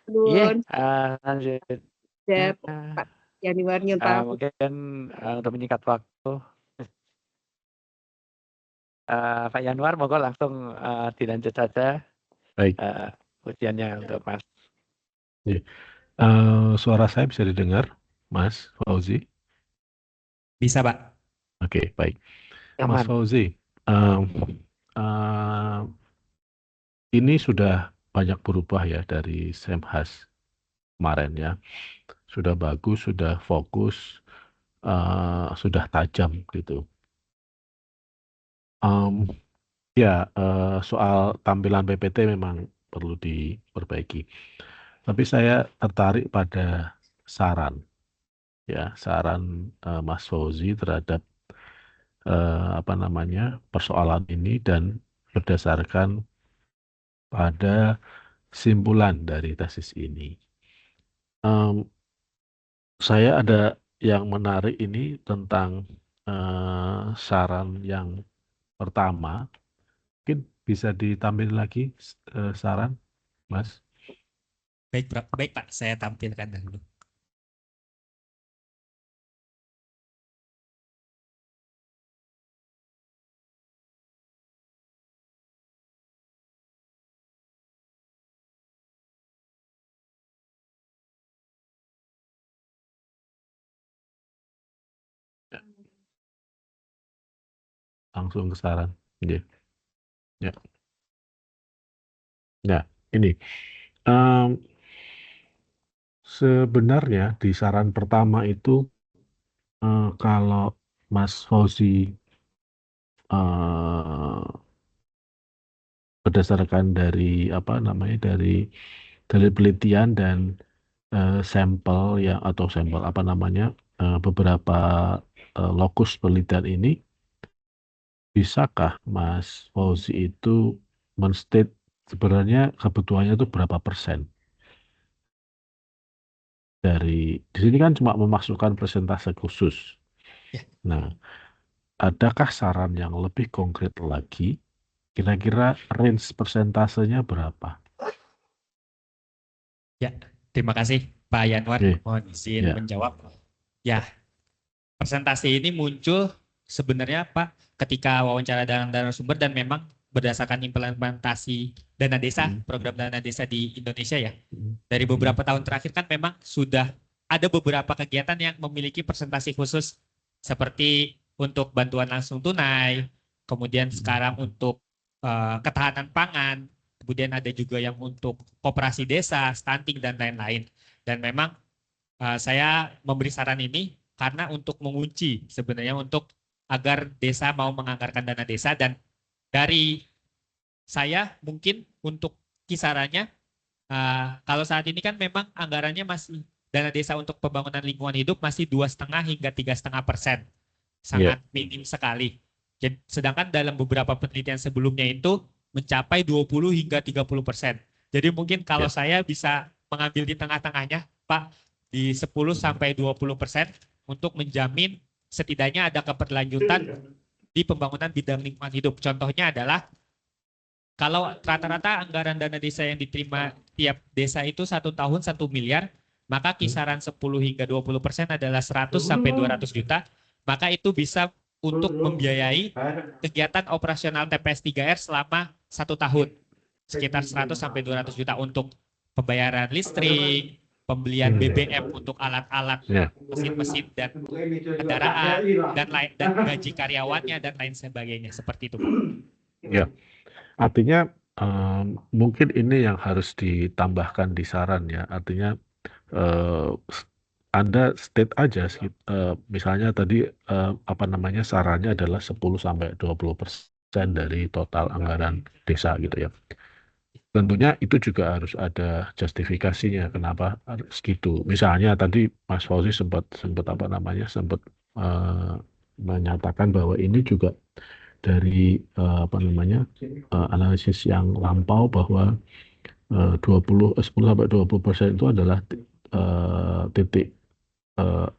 Nuwun. Lanjut. Ya, Pak Januar nyun pamit. Mungkin untuk menyingkat waktu. Pak Januar, monggo langsung dilanjut saja. Baik. Ujiannya untuk Mas. Suara saya bisa didengar, Mas Fauzi? Bisa, Pak. Oke, baik. Aman. Mas Fauzi, ini sudah banyak berubah ya dari Semhas kemarin ya. Sudah bagus, sudah fokus, sudah tajam gitu. Soal tampilan PPT memang perlu diperbaiki. Tapi saya tertarik pada saran Mas Fauzi terhadap persoalan ini dan berdasarkan pada simpulan dari tesis ini. Saya ada yang menarik ini tentang saran yang pertama. Mungkin bisa ditampilkan lagi saran, Mas? Baik, Pak. Saya tampilkan dahulu. Langsung ke saran. Ya. Nah, ini. Sebenarnya di saran pertama itu kalau Mas Fauzi berdasarkan dari penelitian dan sampel beberapa lokus penelitian ini, bisakah Mas Fauzi itu menstate sebenarnya kebutuhannya itu berapa persen? Di sini kan cuma memasukkan persentase khusus. Ya. Nah, adakah saran yang lebih konkret lagi? Kira-kira range persentasenya berapa? Ya, terima kasih Pak Yanwar. Mohon izin menjawab. Ya, persentase ini muncul sebenarnya Pak ketika wawancara dengan narasumber dan memang berdasarkan implementasi dana desa, program dana desa di Indonesia ya. Dari beberapa tahun terakhir kan memang sudah ada beberapa kegiatan yang memiliki presentasi khusus seperti untuk bantuan langsung tunai, kemudian sekarang untuk ketahanan pangan, kemudian ada juga yang untuk koperasi desa, stunting, dan lain-lain. Dan memang saya memberi saran ini karena untuk mengunci sebenarnya untuk agar desa mau menganggarkan dana desa, dan dari saya mungkin untuk kisarannya kalau saat ini kan memang anggarannya masih dana desa untuk pembangunan lingkungan hidup masih 2,5 hingga 3,5%, sangat minim sekali. Sedangkan dalam beberapa penelitian sebelumnya itu mencapai 20 hingga 30%. Jadi mungkin kalau saya bisa mengambil di tengah-tengahnya, Pak, di 10 sampai 20% untuk menjamin setidaknya ada keberlanjutan di pembangunan bidang lingkungan hidup. Contohnya adalah kalau rata-rata anggaran dana desa yang diterima tiap desa itu 1 tahun 1 miliar, maka kisaran 10 hingga 20% adalah 100 sampai 200 juta, maka itu bisa untuk membiayai kegiatan operasional TPS 3R selama 1 tahun, sekitar 100 sampai 200 juta untuk pembayaran listrik, pembelian BBM untuk alat-alat, mesin-mesin dan kendaraan, dan gaji karyawannya dan lain sebagainya, seperti itu, Pak. Ya, artinya mungkin ini yang harus ditambahkan di saran ya. Artinya Anda state aja, misalnya tadi sarannya adalah 10 sampai 20% dari total anggaran desa gitu ya. Tentunya itu juga harus ada justifikasinya kenapa harus gitu. Misalnya tadi Mas Fauzi sempat menyatakan bahwa ini juga dari analisis yang lampau bahwa 10 sampai 20% itu adalah titik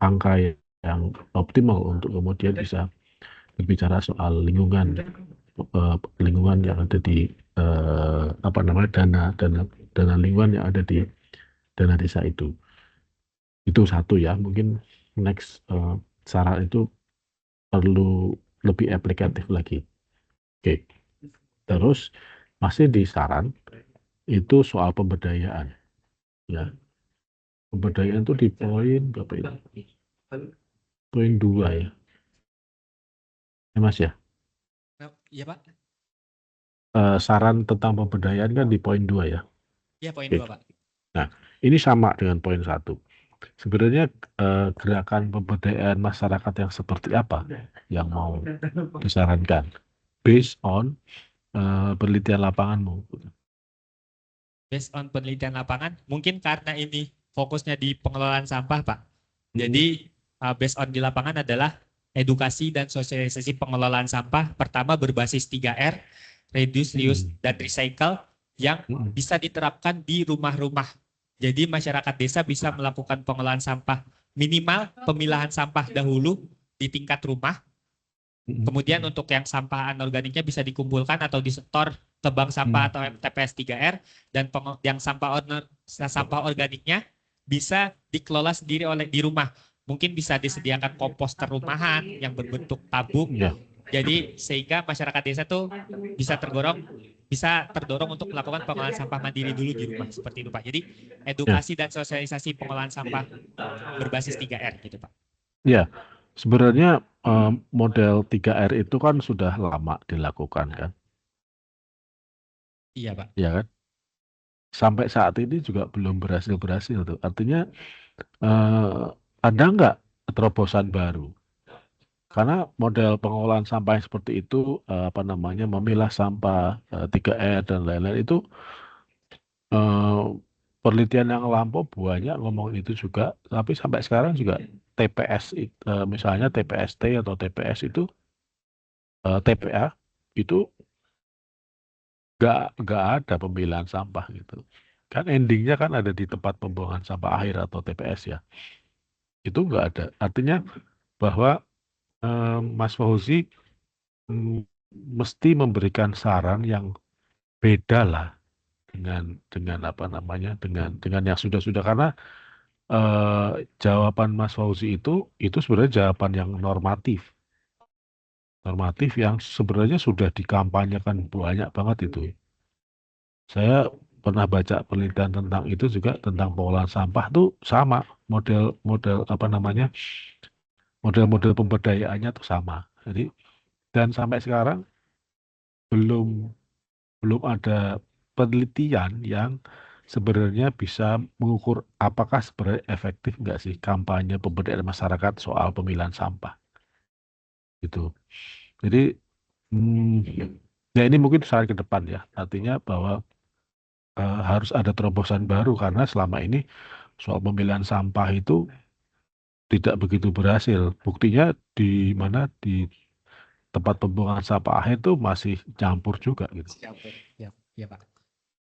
angka yang optimal untuk kemudian bisa berbicara soal lingkungan yang ada di dana lingkungan yang ada di dana desa itu. Itu satu ya, mungkin next saran itu perlu lebih aplikatif lagi. Oke. Terus masih di saran itu soal pemberdayaan. Ya. Pemberdayaan itu di poin berapa itu? Poin 2 ya. Ya Mas ya? Iya Pak? Saran tentang pemberdayaan kan di poin 2 ya? Iya, poin 2 Pak. Nah, ini sama dengan poin 1. Sebenarnya gerakan pemberdayaan masyarakat yang seperti apa yang mau disarankan? Based on penelitian lapanganmu. Based on penelitian lapangan, mungkin karena ini fokusnya di pengelolaan sampah, Pak. Jadi based on di lapangan adalah edukasi dan sosialisasi pengelolaan sampah. Pertama berbasis 3R, reduce, reuse, dan recycle, yang bisa diterapkan di rumah-rumah. Jadi masyarakat desa bisa melakukan pengelolaan sampah, minimal pemilahan sampah dahulu di tingkat rumah. Kemudian untuk yang sampah anorganiknya bisa dikumpulkan atau disetor ke bank sampah atau TPS 3R, dan yang sampah organiknya bisa dikelola sendiri di rumah. Mungkin bisa disediakan komposter rumahan yang berbentuk tabung. Jadi sehingga masyarakat desa tuh bisa terdorong untuk melakukan pengolahan sampah mandiri dulu di rumah, seperti itu Pak. Jadi edukasi dan sosialisasi pengolahan sampah berbasis 3R gitu Pak. Ya, sebenarnya model 3R itu kan sudah lama dilakukan kan? Iya Pak. Iya kan? Sampai saat ini juga belum berhasil tuh. Artinya ada nggak terobosan baru? Karena model pengolahan sampah yang seperti itu, memilah sampah 3R dan lain-lain itu penelitian yang lampau banyak ngomong itu juga, tapi sampai sekarang juga TPS, misalnya TPST atau TPS itu TPA itu nggak ada pemilahan sampah gitu. Kan endingnya kan ada di tempat pembuangan sampah akhir atau TPS ya. Itu nggak ada. Artinya bahwa Mas Fauzi mesti memberikan saran yang beda lah dengan yang sudah-sudah, karena jawaban Mas Fauzi itu sebenarnya jawaban yang normatif yang sebenarnya sudah dikampanyekan banyak banget itu. Saya pernah baca penelitian tentang itu juga, tentang pengolahan sampah tuh sama, model-model apa namanya, model-model pemberdayaannya tuh sama. Jadi dan sampai sekarang belum belum ada penelitian yang sebenarnya bisa mengukur apakah sebenarnya efektif nggak sih kampanye pemberdayaan masyarakat soal pemilahan sampah gitu. Jadi ya ini mungkin saran ke depan ya, artinya bahwa harus ada terobosan baru karena selama ini soal pemilihan sampah itu tidak begitu berhasil. Buktinya di mana, di tempat pembuangan sampah akhir itu masih campur juga gitu. Campur. Ya, Pak.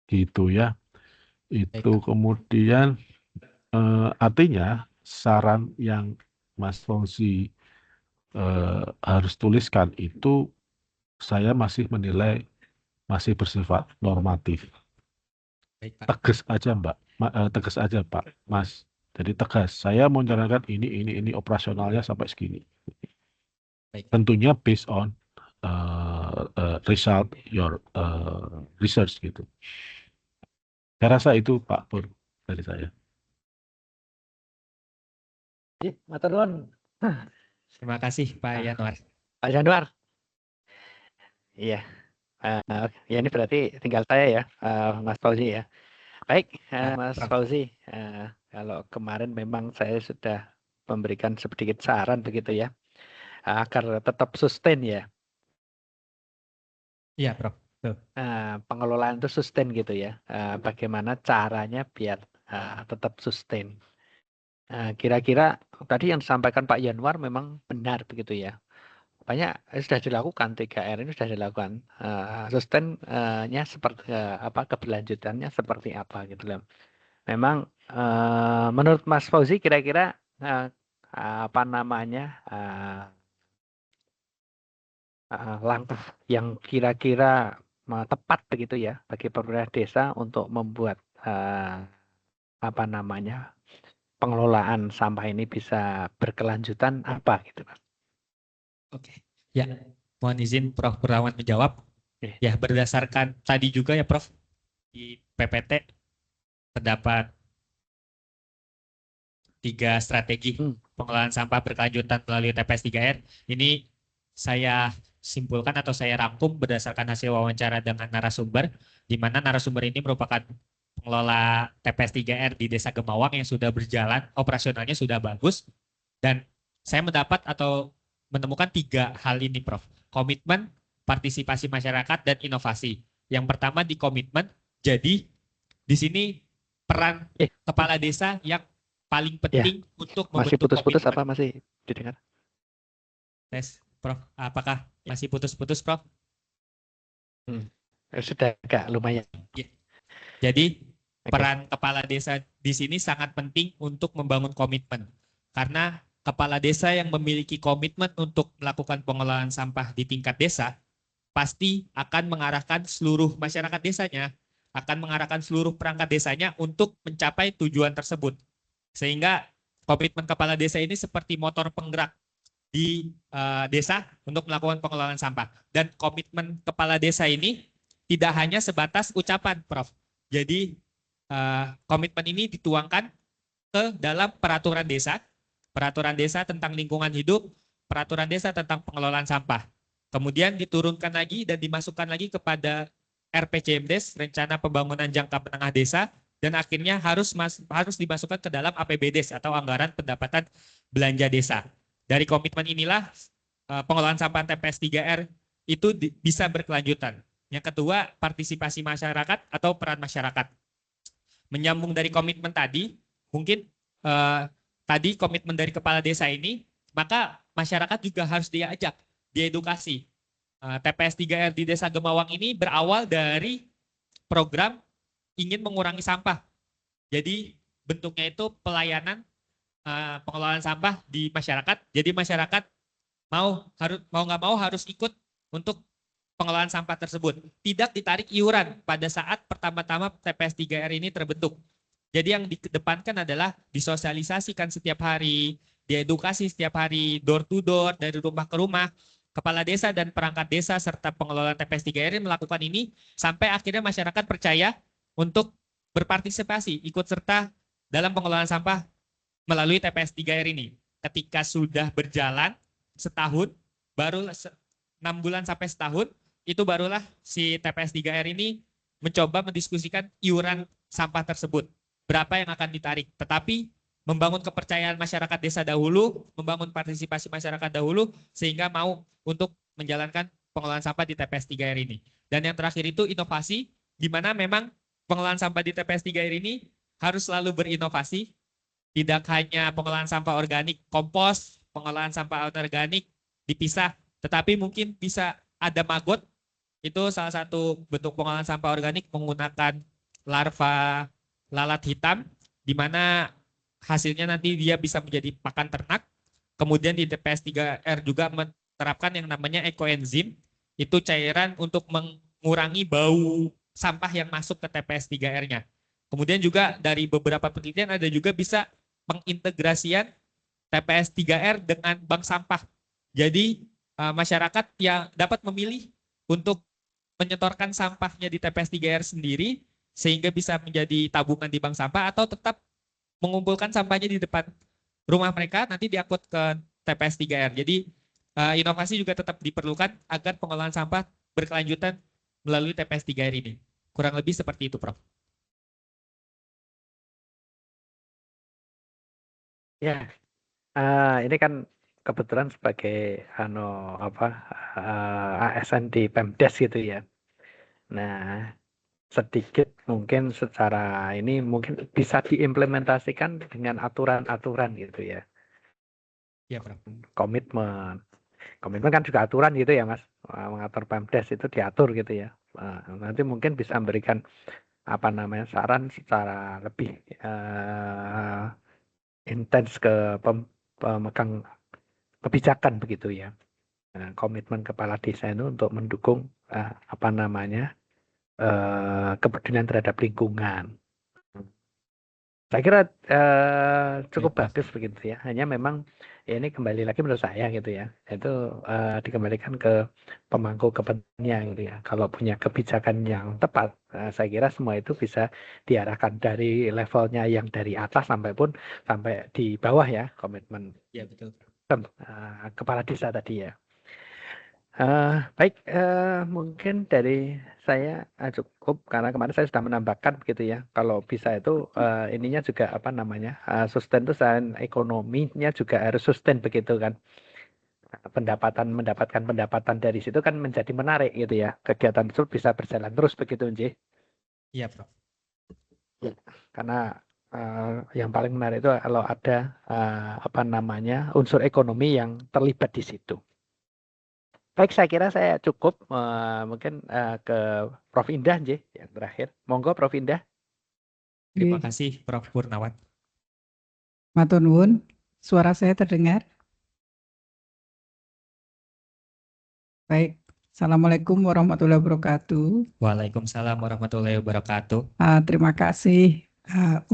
Gitu ya. Itu Baik, Pak. kemudian artinya saran yang Mas Fauzi harus tuliskan itu saya masih menilai masih bersifat normatif. Baik, Pak. Tegas aja Mbak, tegas aja Pak, Mas. Jadi tegas, saya mau menjalankan ini operasionalnya sampai segini. Baik. Tentunya based on result your research gitu. Saya rasa itu Pak Pur dari saya. Matur nuwun. Terima kasih Pak Yanwar. Pak Januar. Iya. Ya ini berarti tinggal saya ya, Mas Fauzi ya. Baik, Mas Prof. Fauzi. Kalau kemarin memang saya sudah memberikan sedikit saran begitu ya, agar tetap sustain ya. Iya, Prof. Tuh. Pengelolaan itu sustain gitu ya. Bagaimana caranya biar tetap sustain. Kira-kira tadi yang disampaikan Pak Yanwar memang benar begitu ya. Banyak sudah dilakukan, 3R ini sudah dilakukan. Sustain-nya seperti apa, keberlanjutannya seperti apa gitu loh. Memang menurut Mas Fauzi kira-kira apa namanya langkah yang kira-kira tepat begitu ya bagi pemerintah desa untuk membuat apa namanya pengelolaan sampah ini bisa berkelanjutan apa gitu Mas? Oke. Ya, mohon izin Prof. Purnawan menjawab. Oke. Ya, berdasarkan tadi juga ya Prof, di PPT terdapat 3 strategi pengelolaan sampah berkelanjutan melalui TPS 3R. Ini saya simpulkan atau saya rangkum berdasarkan hasil wawancara dengan narasumber, di mana narasumber ini merupakan pengelola TPS 3R di Desa Gemawang yang sudah berjalan, operasionalnya sudah bagus, dan saya mendapat atau menemukan 3 hal ini, Prof. Komitmen, partisipasi masyarakat, dan inovasi. Yang pertama di komitmen, jadi di sini peran kepala desa yang paling penting untuk Masih membentuk putus-putus komitmen. apa masih didengar? Tes, Prof. Apakah masih putus-putus, Prof? Sudah agak lumayan. Jadi peran kepala desa di sini sangat penting untuk membangun komitmen. Karena kepala desa yang memiliki komitmen untuk melakukan pengelolaan sampah di tingkat desa, pasti akan mengarahkan seluruh masyarakat desanya, akan mengarahkan seluruh perangkat desanya untuk mencapai tujuan tersebut. Sehingga komitmen kepala desa ini seperti motor penggerak di desa untuk melakukan pengelolaan sampah. Dan komitmen kepala desa ini tidak hanya sebatas ucapan, Prof. Jadi komitmen ini dituangkan ke dalam peraturan desa tentang lingkungan hidup, peraturan desa tentang pengelolaan sampah. Kemudian diturunkan lagi dan dimasukkan lagi kepada RPJMDes, Rencana Pembangunan Jangka Menengah Desa, dan akhirnya harus dimasukkan ke dalam APBDes atau Anggaran Pendapatan Belanja Desa. Dari komitmen inilah pengelolaan sampah TPS 3R itu bisa berkelanjutan. Yang kedua, partisipasi masyarakat atau peran masyarakat. Menyambung dari komitmen tadi, mungkin tadi komitmen dari kepala desa ini, maka masyarakat juga harus diajak, diedukasi. TPS 3R di Desa Gemawang ini berawal dari program ingin mengurangi sampah. Jadi bentuknya itu pelayanan pengelolaan sampah di masyarakat. Jadi masyarakat mau nggak mau harus ikut untuk pengelolaan sampah tersebut. Tidak ditarik iuran pada saat pertama-tama TPS 3R ini terbentuk. Jadi yang dikedepankan adalah disosialisasikan setiap hari, diedukasi setiap hari, door to door, dari rumah ke rumah. Kepala desa dan perangkat desa serta pengelola TPS 3R melakukan ini sampai akhirnya masyarakat percaya untuk berpartisipasi, ikut serta dalam pengelolaan sampah melalui TPS 3R ini. Ketika sudah berjalan setahun, baru 6 bulan sampai setahun, itu barulah si TPS 3R ini mencoba mendiskusikan iuran sampah tersebut. Berapa yang akan ditarik. Tetapi membangun kepercayaan masyarakat desa dahulu, membangun partisipasi masyarakat dahulu, sehingga mau untuk menjalankan pengelolaan sampah di TPS 3R ini. Dan yang terakhir itu inovasi, di mana memang pengelolaan sampah di TPS 3R ini harus selalu berinovasi, tidak hanya pengolahan sampah organik, kompos, pengolahan sampah anorganik dipisah, tetapi mungkin bisa ada magot, itu salah satu bentuk pengolahan sampah organik menggunakan larva lalat hitam, di mana hasilnya nanti dia bisa menjadi pakan ternak. Kemudian di TPS 3R juga menerapkan yang namanya ekoenzim, itu cairan untuk mengurangi bau sampah yang masuk ke TPS 3R-nya. Kemudian juga dari beberapa penelitian ada juga bisa pengintegrasian TPS 3R dengan bank sampah. Jadi masyarakat yang dapat memilih untuk menyetorkan sampahnya di TPS 3R sendiri sehingga bisa menjadi tabungan di bank sampah, atau tetap mengumpulkan sampahnya di depan rumah mereka nanti diangkut ke TPS 3R. Jadi inovasi juga tetap diperlukan agar pengolahan sampah berkelanjutan melalui TPS 3R ini. Kurang lebih seperti itu, Prof. Ya, ini kan kebetulan sebagai ASN di Pemdes gitu ya. Nah, sedikit mungkin secara ini mungkin bisa diimplementasikan dengan aturan-aturan gitu ya. Ya, Prof. Komitmen kan juga aturan gitu ya, Mas. Mengatur Pemdes itu diatur gitu ya. Nanti mungkin bisa memberikan saran secara lebih intens ke pemegang kebijakan begitu ya. Komitmen kepala desa itu untuk mendukung kepedulian terhadap lingkungan. Saya kira cukup bagus begitu ya. Hanya memang ini kembali lagi menurut saya gitu ya. Itu dikembalikan ke pemangku kepentingan gitu ya. Kalau punya kebijakan yang tepat, saya kira semua itu bisa diarahkan dari levelnya yang dari atas sampai di bawah ya, komitmen. Ya, betul. Kepala desa tadi ya. Baik, mungkin dari saya cukup karena kemarin saya sudah menambahkan begitu ya. Kalau bisa itu ininya juga sustain itu selain ekonominya juga harus sustain begitu kan. Mendapatkan pendapatan dari situ kan menjadi menarik gitu ya. Kegiatan itu bisa berjalan terus begitu, Nji. Iya, Prof. Karena yang paling menarik itu kalau ada unsur ekonomi yang terlibat di situ. Baik, saya kira saya cukup mungkin ke Prof. Indah Nji, yang terakhir. Monggo Prof. Indah. Terima kasih Prof. Purnawan. Matur nuwun, suara saya terdengar? Baik, Assalamualaikum warahmatullahi wabarakatuh. Waalaikumsalam warahmatullahi wabarakatuh. Terima kasih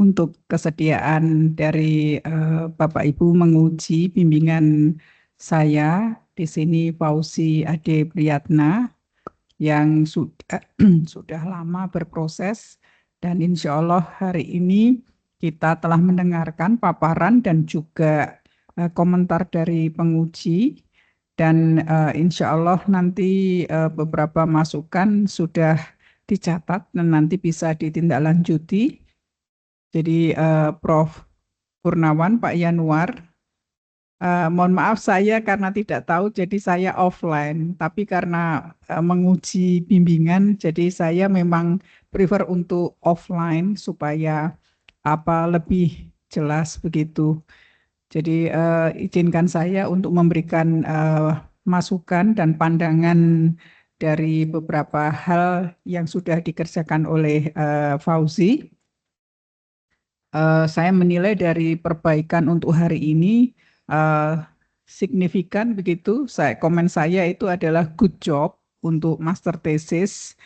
untuk kesediaan dari Bapak Ibu menguji bimbingan saya. Di sini Fauzi Ade Priyatna yang sudah lama berproses, dan insya Allah hari ini kita telah mendengarkan paparan dan juga komentar dari penguji, dan insya Allah nanti beberapa masukan sudah dicatat dan nanti bisa ditindaklanjuti. Jadi Prof. Purnawan, Pak Yanuar, mohon maaf saya karena tidak tahu jadi saya offline, tapi karena menguji bimbingan jadi saya memang prefer untuk offline supaya lebih jelas begitu. Jadi izinkan saya untuk memberikan masukan dan pandangan dari beberapa hal yang sudah dikerjakan oleh Fauzi. Saya menilai dari perbaikan untuk hari ini signifikan begitu. Komen saya itu adalah good job untuk master thesis,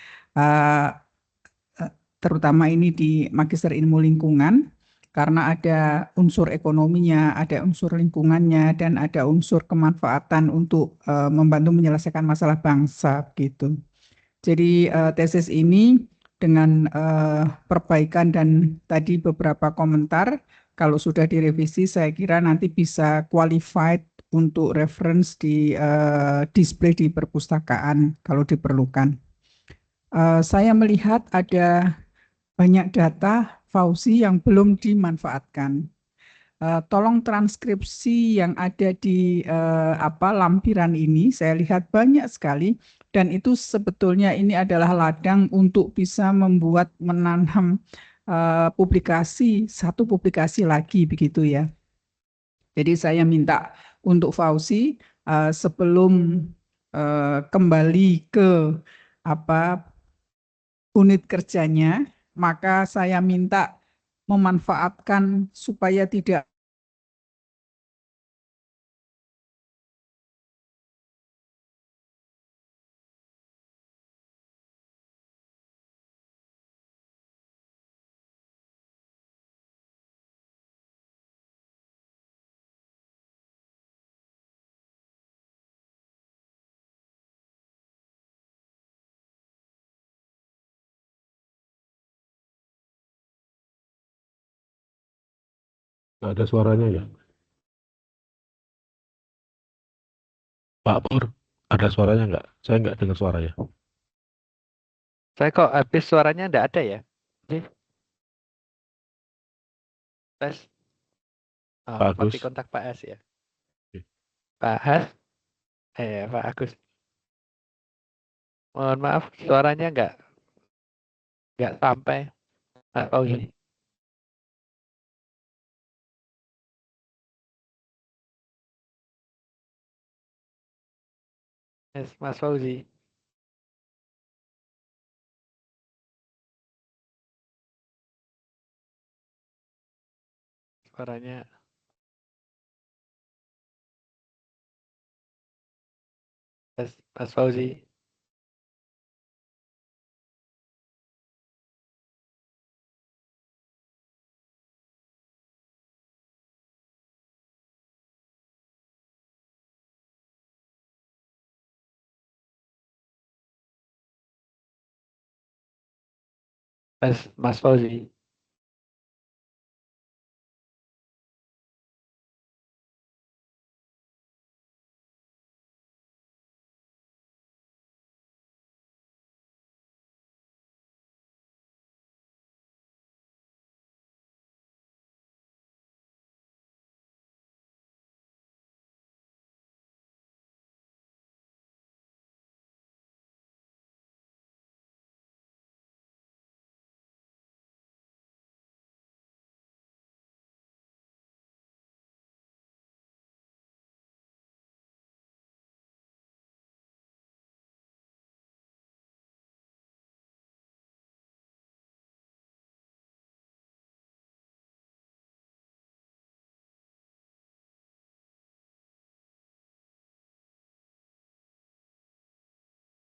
terutama ini di Magister Ilmu Lingkungan, karena ada unsur ekonominya, ada unsur lingkungannya, dan ada unsur kemanfaatan untuk membantu menyelesaikan masalah bangsa gitu. Jadi tesis ini dengan perbaikan dan tadi beberapa komentar. Kalau sudah direvisi, saya kira nanti bisa qualified untuk reference di display di perpustakaan kalau diperlukan. Saya melihat ada banyak data Fauzi yang belum dimanfaatkan. Tolong transkripsi yang ada di lampiran ini, saya lihat banyak sekali, dan itu sebetulnya ini adalah ladang untuk bisa membuat menanam satu publikasi lagi begitu ya. Jadi saya minta untuk Fauzi sebelum kembali ke unit kerjanya, maka saya minta memanfaatkan supaya tidak Nggak ada suaranya ya. Pak Pur, ada suaranya nggak? Saya nggak dengar suaranya. Saya kok habis suaranya enggak ada ya? Oke, tes. Oh, Pak mati Agus. kontak Pak Has ya. Oke. Pak Has, Pak Agus. Mohon maaf, suaranya enggak sampai. Pak Fauzi. Yes, Mas Fauzi. Suaranya. Yes, Mas Fauzi. Yes, Mas Fauzi.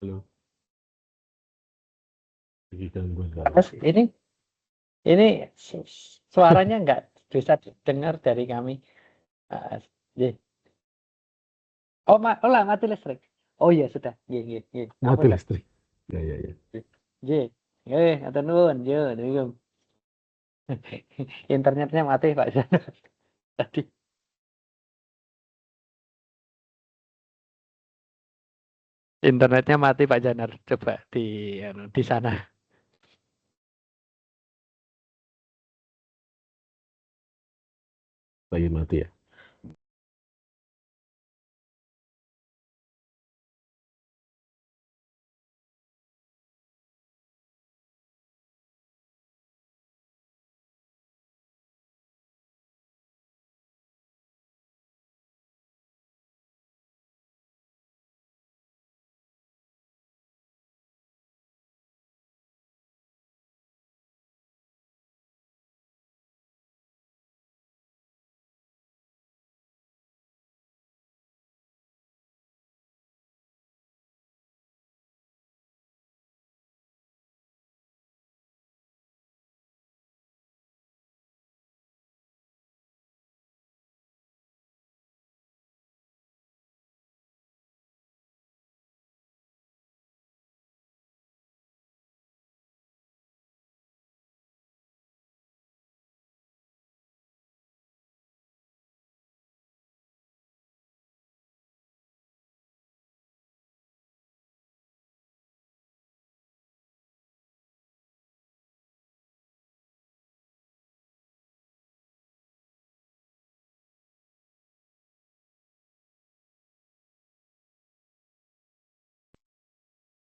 Halo. Lagi gangguan nggak? Mas, ini suaranya enggak bisa dengar dari kami. Ye. Oh, lah mati listrik. Oh iya sudah. Ye. Mati listrik. Ya. Ye. Ngatur nuwun. Yo, internetnya mati Pak Janar tadi. Internetnya mati Pak Janar. Coba di sana. Lagi mati ya.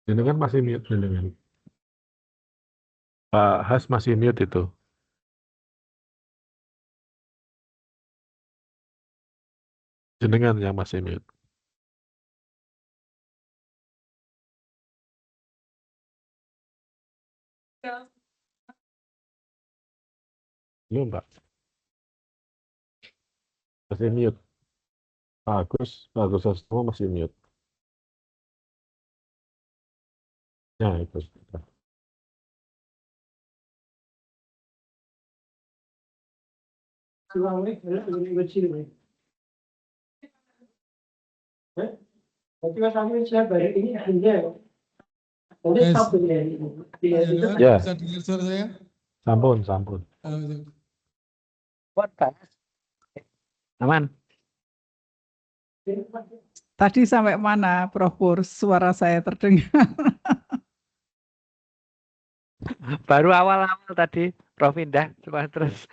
Jenengan masih mute jenengan. Pak Has masih mute itu. Jenengan yang masih mute. Belum, Pak. Masih mute. Bagus semua masih mute. Ya, itu. Ya. Bisa dengar suara saya? Sampun. Aman. Tadi sampai mana, Prof Pur? Suara saya terdengar. Baru awal-awal tadi Prof Indah cuma terus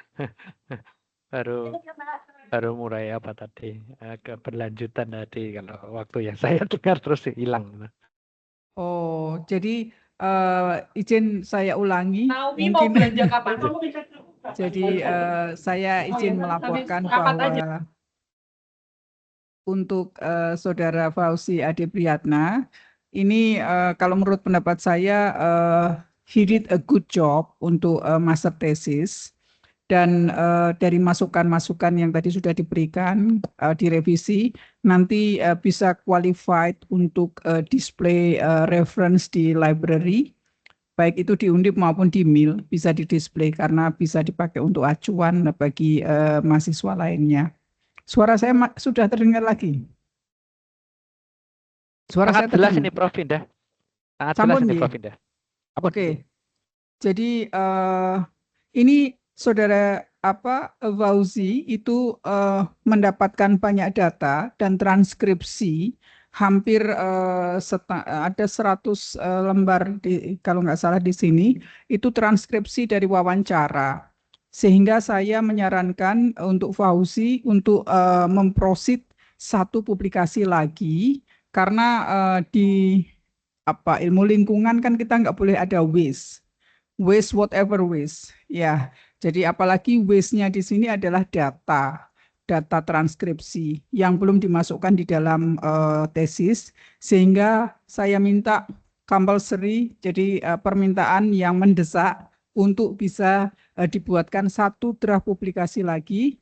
baru mulai apa tadi keberlanjutan tadi kalau waktu yang saya dengar terus hilang. Oh, jadi izin saya ulangi. Naomi mau Mungkin belanja kapan? jadi saya izin melaporkan bahwa untuk Saudara Fauzi Ade Priyatna, ini kalau menurut pendapat saya he did a good job untuk master thesis, dan dari masukan-masukan yang tadi sudah diberikan direvisi, nanti bisa qualified untuk display reference di library, baik itu di Undip maupun di MIL, bisa di-display karena bisa dipakai untuk acuan bagi mahasiswa lainnya. Suara saya sudah terdengar lagi? Suara Sangat saya jelas terdengar? ini Prof Indah. Sangat Sampun, jelas ini nggih. Prof Indah. Oke. Jadi ini Saudara Fauzi itu mendapatkan banyak data dan transkripsi, hampir ada 100 lembar kalau nggak salah di sini, itu transkripsi dari wawancara. Sehingga saya menyarankan untuk Fauzi untuk memprosit satu publikasi lagi, karena di ilmu lingkungan kan kita nggak boleh ada waste whatever waste, ya. Jadi apalagi waste-nya di sini adalah data transkripsi yang belum dimasukkan di dalam tesis, sehingga saya minta compulsory, jadi permintaan yang mendesak untuk bisa dibuatkan satu draft publikasi lagi.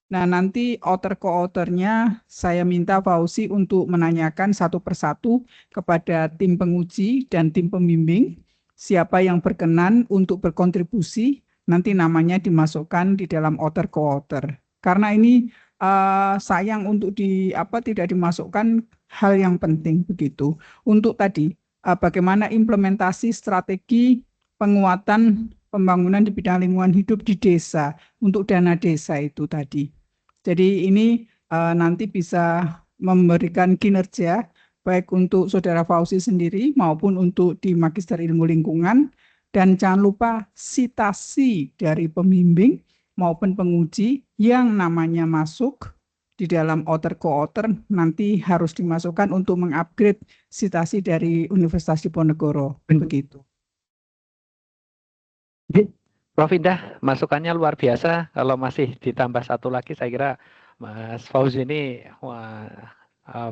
Nah, nanti author-co-authornya saya minta Fauzi untuk menanyakan satu persatu kepada tim penguji dan tim pembimbing, siapa yang berkenan untuk berkontribusi, nanti namanya dimasukkan di dalam author-co-author. Karena ini sayang untuk tidak dimasukkan hal yang penting begitu. Untuk tadi, bagaimana implementasi strategi penguatan pembangunan di bidang lingkungan hidup di desa, untuk dana desa itu tadi. Jadi ini nanti bisa memberikan kinerja baik untuk Saudara Fauzi sendiri maupun untuk di Magister Ilmu Lingkungan, dan jangan lupa sitasi dari pembimbing maupun penguji yang namanya masuk di dalam author-co-author nanti harus dimasukkan untuk mengupgrade sitasi dari Universitas Diponegoro, begitu. Prof Indah, masukannya luar biasa. Kalau masih ditambah satu lagi, saya kira Mas Fauzi ini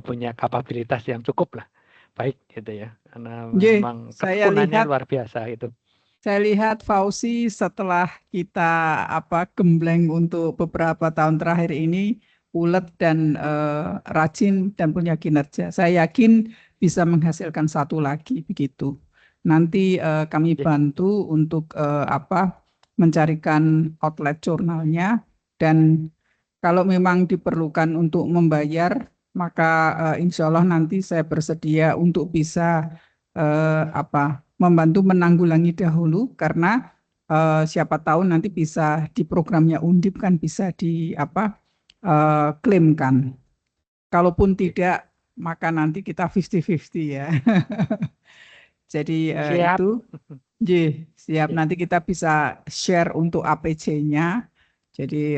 punya kapabilitas yang cukup lah, baik gitu ya. Karena memang ketekunannya luar biasa itu. Saya lihat Fauzi setelah kita gembleng untuk beberapa tahun terakhir ini ulet dan rajin dan punya kinerja. Saya yakin bisa menghasilkan satu lagi begitu. Nanti kami bantu untuk mencarikan outlet jurnalnya, dan kalau memang diperlukan untuk membayar, maka insya Allah nanti saya bersedia untuk bisa membantu menanggulangi dahulu, karena siapa tahu nanti bisa di programnya Undip kan bisa klaimkan. Kalaupun tidak, maka nanti kita 50-50 ya. Jadi itu. Siap, nanti kita bisa share untuk APC-nya. Jadi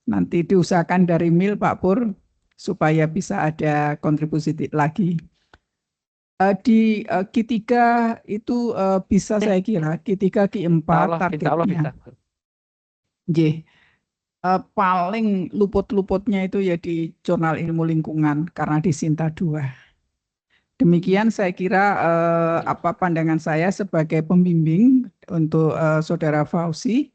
nanti diusahakan dari MIL Pak Pur supaya bisa ada kontribusi lagi. Di Q3 itu bisa saya kira Q3 Q4 Insya Allah bisa. targetnya. Nggih. Paling luput-luputnya itu ya di Jurnal Ilmu Lingkungan karena di Sinta 2. Demikian saya kira apa pandangan saya sebagai pembimbing untuk Saudara Fauzi.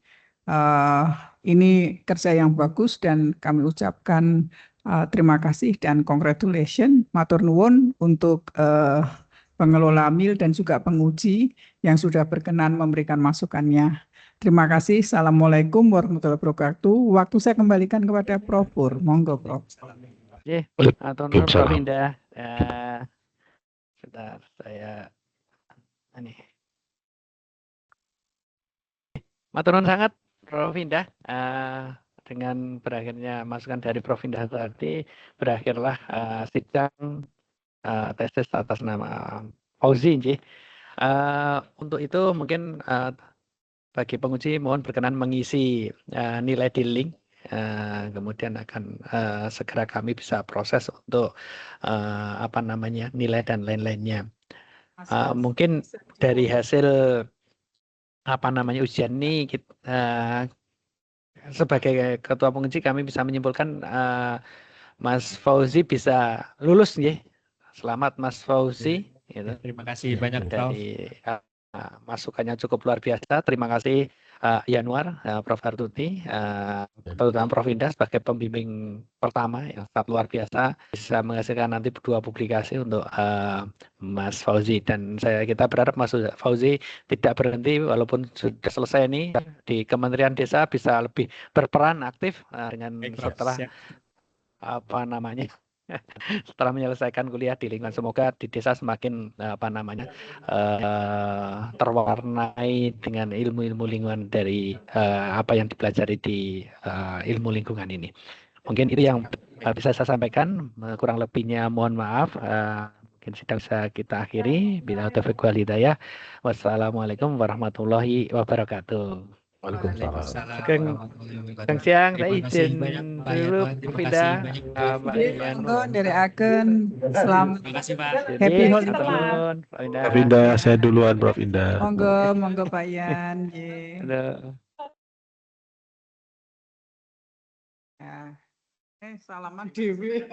Ini kerja yang bagus dan kami ucapkan terima kasih dan congratulations, matur nuwun untuk pengelola MIL dan juga penguji yang sudah berkenan memberikan masukannya. Terima kasih. Assalamualaikum warahmatullahi wabarakatuh. Waktu saya kembalikan kepada Prof. Pur. Monggo, Prof. Oke, atau Prof. Indah. Sebentar, saya ini. Matur nuwun sangat Prof. Indah. Dengan berakhirnya masukan dari Prof. Indah tadi, berakhirlah sidang tesis atas nama Fauzi. Untuk itu mungkin bagi penguji mohon berkenan mengisi nilai di link, kemudian akan segera kami bisa proses untuk nilai dan lain-lainnya. Mungkin dari hasil ujian ini sebagai ketua penguji kami bisa menyimpulkan Mas Fauzi bisa lulus nggih. Selamat Mas Fauzi. Gitu. Terima kasih banyak Prof. Dari masukannya cukup luar biasa. Terima kasih Yanwar, Prof. Hartuti, terutama Prof. Indah sebagai pembimbing pertama yang sangat luar biasa bisa menghasilkan nanti 2 publikasi untuk Mas Fauzi, dan kita berharap Mas Fauzi tidak berhenti walaupun sudah selesai ini di Kementerian Desa bisa lebih berperan aktif dengan setelah setelah menyelesaikan kuliah di lingkungan. Semoga di desa semakin terwarnai dengan ilmu-ilmu lingkungan dari apa yang dipelajari di ilmu lingkungan ini. Mungkin itu yang bisa saya sampaikan. Kurang lebihnya mohon maaf. Mungkin sidang bisa kita akhiri. Bila taufiq wal hidayah. Wassalamualaikum warahmatullahi wabarakatuh. Waalaikumsalam. Sekarang siang saya izin dulu Prof. Indah. Monggo nderekaken. Selamat. Terima kasih Pak. Happy holiday. Prof. Indah, saya duluan Prof. Indah. Monggo Pak Yan. Salaman dewe.